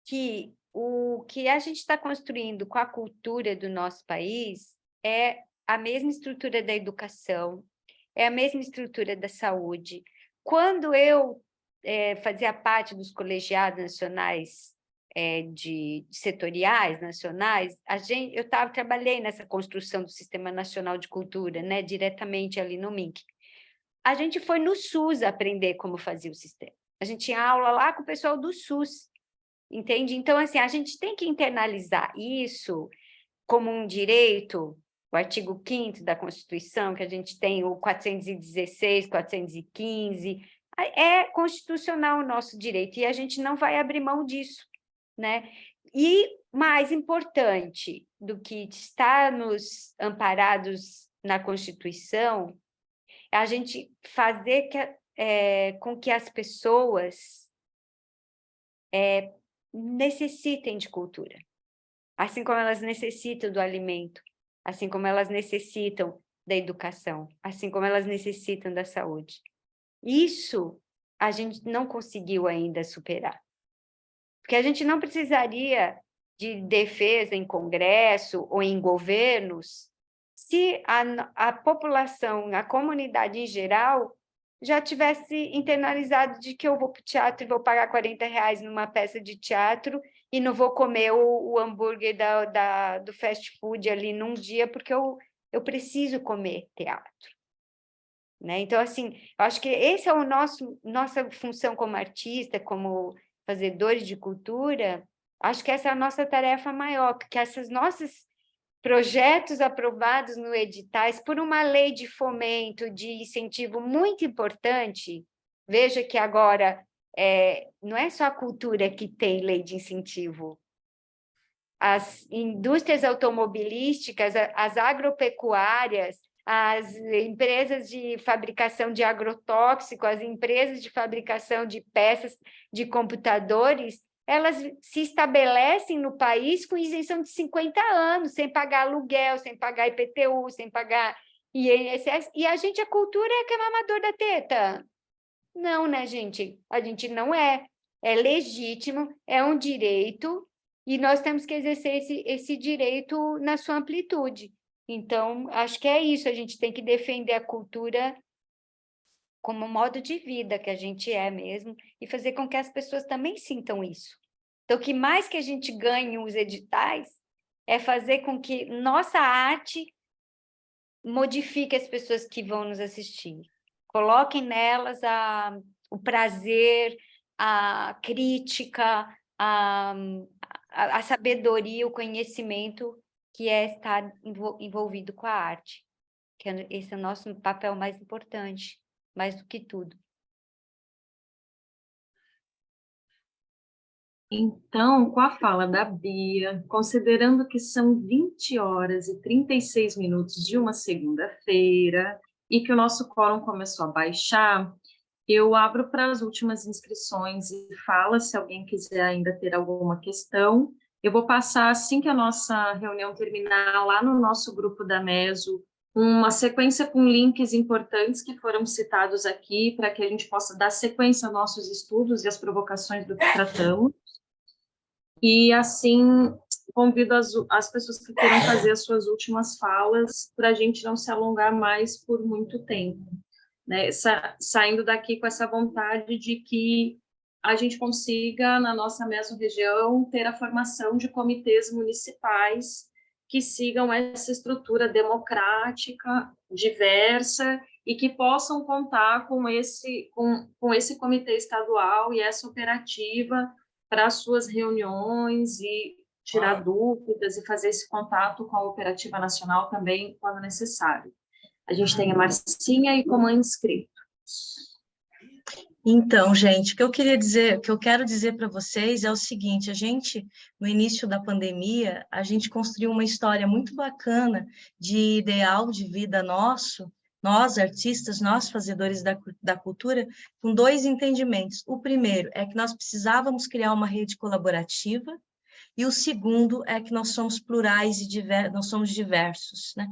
que o que a gente está construindo com a cultura do nosso país é a mesma estrutura da educação, é a mesma estrutura da saúde. Quando eu fazia parte dos colegiados nacionais de setoriais nacionais, eu trabalhei nessa construção do Sistema Nacional de Cultura, né, diretamente ali no MINC. A gente foi no SUS aprender como fazia o sistema. A gente tinha aula lá com o pessoal do SUS, entende? Então, assim, a gente tem que internalizar isso como um direito, o artigo 5º da Constituição, que a gente tem o 416, 415, é constitucional o nosso direito, e a gente não vai abrir mão disso, né? E, mais importante do que estar nos amparados na Constituição, é a gente fazer com que as pessoas necessitem de cultura, assim como elas necessitam do alimento, assim como elas necessitam da educação, assim como elas necessitam da saúde. Isso a gente não conseguiu ainda superar, porque a gente não precisaria de defesa em congresso ou em governos se a população, a comunidade em geral, já tivesse internalizado de que eu vou para o teatro e vou pagar R$40 numa peça de teatro e não vou comer o hambúrguer do fast food ali num dia, porque eu preciso comer teatro, né? Então, assim, eu acho que esse é nossa função como artista, como fazedores de cultura, acho que essa é a nossa tarefa maior, porque esses nossos projetos aprovados no editais por uma lei de fomento, de incentivo muito importante. Veja que agora não é só a cultura que tem lei de incentivo. As indústrias automobilísticas, as agropecuárias, as empresas de fabricação de agrotóxico, as empresas de fabricação de peças de computadores, elas se estabelecem no país com isenção de 50 anos, sem pagar aluguel, sem pagar IPTU, sem pagar INSS, e a cultura é que é mamador da teta. Não, né, gente? A gente não é. É legítimo, é um direito, e nós temos que exercer esse direito na sua amplitude. Então, acho que é isso, a gente tem que defender a cultura como modo de vida que a gente é mesmo, e fazer com que as pessoas também sintam isso. Então, o que mais que a gente ganhe os editais é fazer com que nossa arte modifique as pessoas que vão nos assistir. Coloquem nelas o prazer, a crítica, a sabedoria, o conhecimento que é estar envolvido com a arte. Esse é o nosso papel mais importante, mais do que tudo. Então, com a fala da Bia, considerando que são 20 horas e 36 minutos de uma segunda-feira e que o nosso quórum começou a baixar, eu abro para as últimas inscrições e fala se alguém quiser ainda ter alguma questão. Eu vou passar, assim que a nossa reunião terminar, lá no nosso grupo da Meso, uma sequência com links importantes que foram citados aqui, para que a gente possa dar sequência aos nossos estudos e às provocações do que tratamos. E, assim, convido as pessoas que queiram fazer as suas últimas falas, para a gente não se alongar mais por muito tempo, né? Saindo daqui com essa vontade de que a gente consiga, na nossa mesorregião, ter a formação de comitês municipais que sigam essa estrutura democrática, diversa, e que possam contar com esse comitê estadual e essa operativa para as suas reuniões e tirar dúvidas e fazer esse contato com a operativa nacional também, quando necessário. A gente tem a Marcinha e como inscrito. Então, gente, o que eu quero dizer para vocês é o seguinte: a gente, no início da pandemia, a gente construiu uma história muito bacana de ideal de vida nosso, nós artistas, nós fazedores da cultura, com dois entendimentos. O primeiro é que nós precisávamos criar uma rede colaborativa, e o segundo é que nós somos plurais e nós somos diversos, né?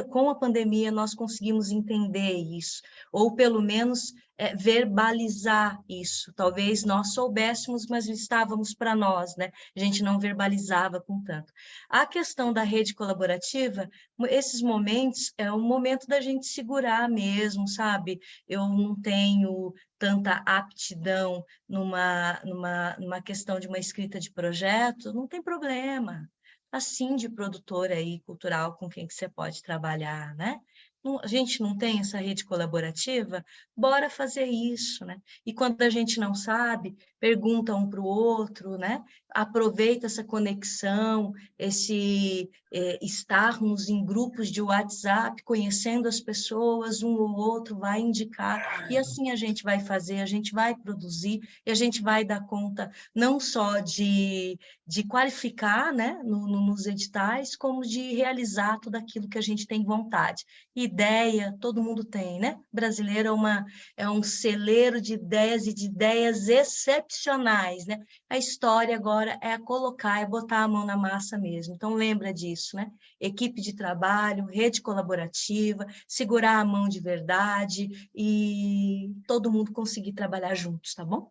Com a pandemia, nós conseguimos entender isso, ou pelo menos verbalizar isso. Talvez nós soubéssemos, mas estávamos para nós, né? A gente não verbalizava com tanto. A questão da rede colaborativa, esses momentos, é um momento da gente segurar mesmo, sabe? Eu não tenho tanta aptidão numa questão de uma escrita de projeto, não tem problema. Assim, de produtora aí, cultural, com quem que você pode trabalhar, né? A gente não tem essa rede colaborativa? Bora fazer isso, né? E quando a gente não sabe, pergunta um para o outro, né? Aproveita essa conexão, estarmos em grupos de WhatsApp, conhecendo as pessoas, um ou outro vai indicar, e assim a gente vai fazer, a gente vai produzir, e a gente vai dar conta não só de qualificar, né, nos editais, como de realizar tudo aquilo que a gente tem vontade. Ideia, todo mundo tem, né? Brasileiro é um celeiro de ideias e de ideias excepcionais, né? A história agora é colocar, é botar a mão na massa mesmo. Então, lembra disso, né? Equipe de trabalho, rede colaborativa, segurar a mão de verdade e todo mundo conseguir trabalhar juntos, tá bom?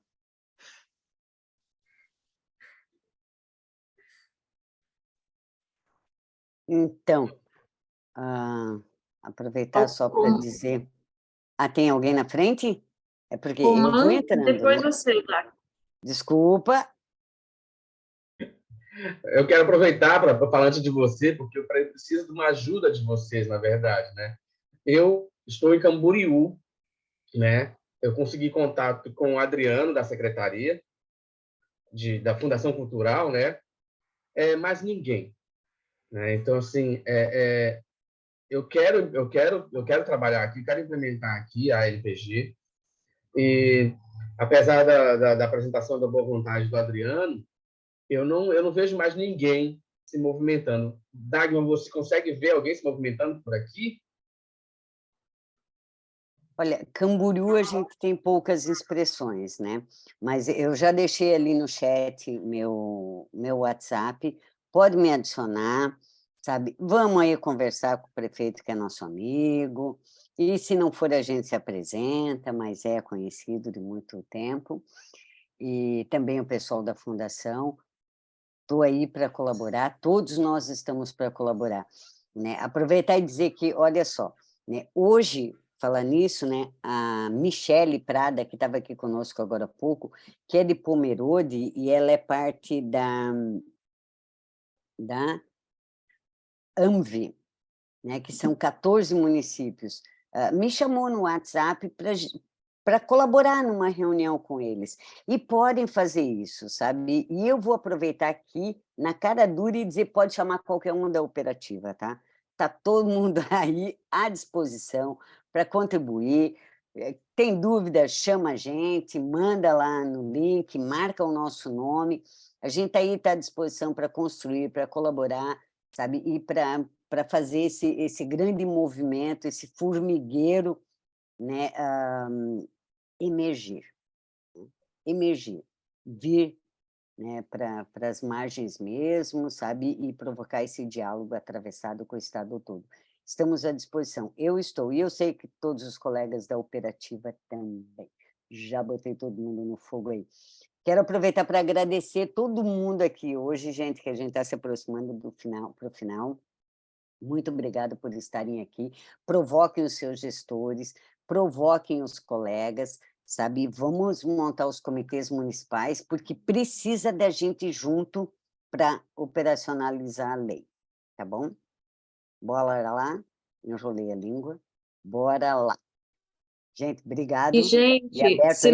Então, aproveitar só para dizer... tem alguém na frente? É porque eu vou entrando. Depois você, Clara. Desculpa. Eu quero aproveitar para falar antes de você, porque eu preciso de uma ajuda de vocês, na verdade, né? Eu estou em Camboriú, né? Eu consegui contato com o Adriano, da Secretaria da Fundação Cultural, né? Mas ninguém, né? Então, assim, eu quero trabalhar aqui, quero implementar aqui a LPG, e apesar da apresentação da boa vontade do Adriano, eu não vejo mais ninguém se movimentando. Dagmar, você consegue ver alguém se movimentando por aqui? Olha, Camboriú a gente tem poucas expressões, né? Mas eu já deixei ali no chat meu WhatsApp, pode me adicionar, sabe? Vamos aí conversar com o prefeito, que é nosso amigo, e se não for, a gente se apresenta, mas é conhecido de muito tempo, e também o pessoal da Fundação. Estou aí para colaborar, todos nós estamos para colaborar, né? Aproveitar e dizer que, olha só, né? Hoje, falando nisso, né? A Michele Prada, que estava aqui conosco agora há pouco, que é de Pomerode, e ela é parte da AMV, né? Que são 14 municípios, me chamou no WhatsApp para colaborar numa reunião com eles. E podem fazer isso, sabe? E eu vou aproveitar aqui, na cara dura, e dizer, pode chamar qualquer um da operativa, tá? Está todo mundo aí à disposição para contribuir. Tem dúvida, chama a gente, manda lá no link, marca o nosso nome. A gente aí está à disposição para construir, para colaborar, sabe? E para fazer esse grande movimento, esse formigueiro, né? Emergir, vir, né, para as margens mesmo, sabe, e provocar esse diálogo atravessado com o Estado todo. Estamos à disposição. Eu estou, e eu sei que todos os colegas da operativa também. Já botei todo mundo no fogo aí. Quero aproveitar para agradecer todo mundo aqui hoje, gente, que a gente está se aproximando para o final. Muito obrigada por estarem aqui. Provoquem os seus gestores, provoquem os colegas, sabe? Vamos montar os comitês municipais, porque precisa da gente junto para operacionalizar a lei, tá bom? Bora lá, enrolei a língua, bora lá. Gente, obrigado. E, gente, se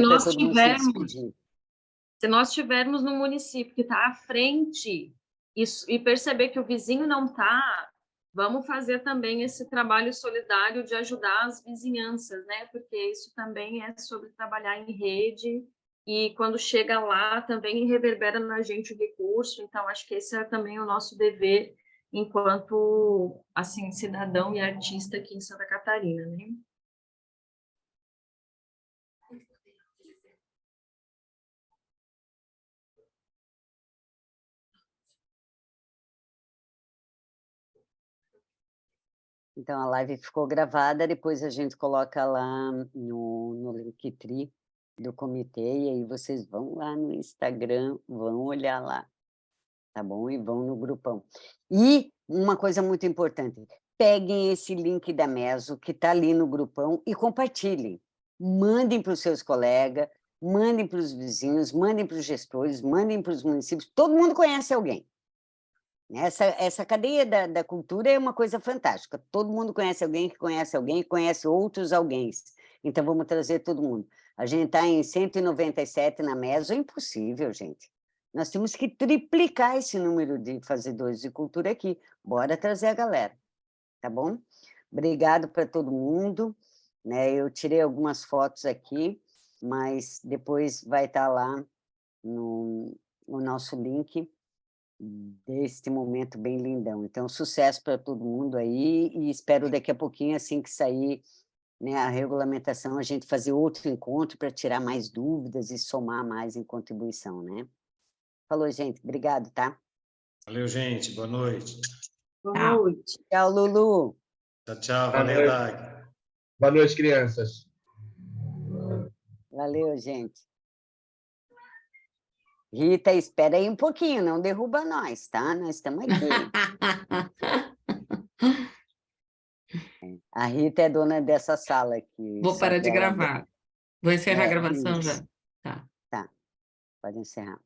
nós tivermos no município que está à frente e perceber que o vizinho não está, vamos fazer também esse trabalho solidário de ajudar as vizinhanças, né? Porque isso também é sobre trabalhar em rede e quando chega lá também reverbera na gente o recurso. Então, acho que esse é também o nosso dever enquanto, assim, cidadão e artista aqui em Santa Catarina, né? Então, a live ficou gravada, depois a gente coloca lá no Linktree do comitê, e aí vocês vão lá no Instagram, vão olhar lá, tá bom? E vão no grupão. E uma coisa muito importante, peguem esse link da Meso, que está ali no grupão, e compartilhem. Mandem para os seus colegas, mandem para os vizinhos, mandem para os gestores, mandem para os municípios, todo mundo conhece alguém. Essa cadeia da cultura é uma coisa fantástica. Todo mundo conhece alguém que conhece outros alguém. Então, vamos trazer todo mundo. A gente está em 197 na Meso, é impossível, gente. Nós temos que triplicar esse número de fazedores de cultura aqui. Bora trazer a galera, tá bom? Obrigado para todo mundo. Né? Eu tirei algumas fotos aqui, mas depois vai estar lá no nosso link deste momento bem lindão. Então, sucesso para todo mundo aí e espero daqui a pouquinho, assim que sair, né, a regulamentação, a gente fazer outro encontro para tirar mais dúvidas e somar mais em contribuição, né? Falou, gente. Obrigado, tá? Valeu, gente. Boa noite. Boa noite. Tchau, Lulu. Tchau, tchau. Valeu, Dag. Boa noite, crianças. Valeu, gente. Rita, espera aí um pouquinho, não derruba nós, tá? Nós estamos aqui. A Rita é dona dessa sala aqui. Vou parar de gravar. Vou encerrar a gravação já. Tá. Tá, pode encerrar.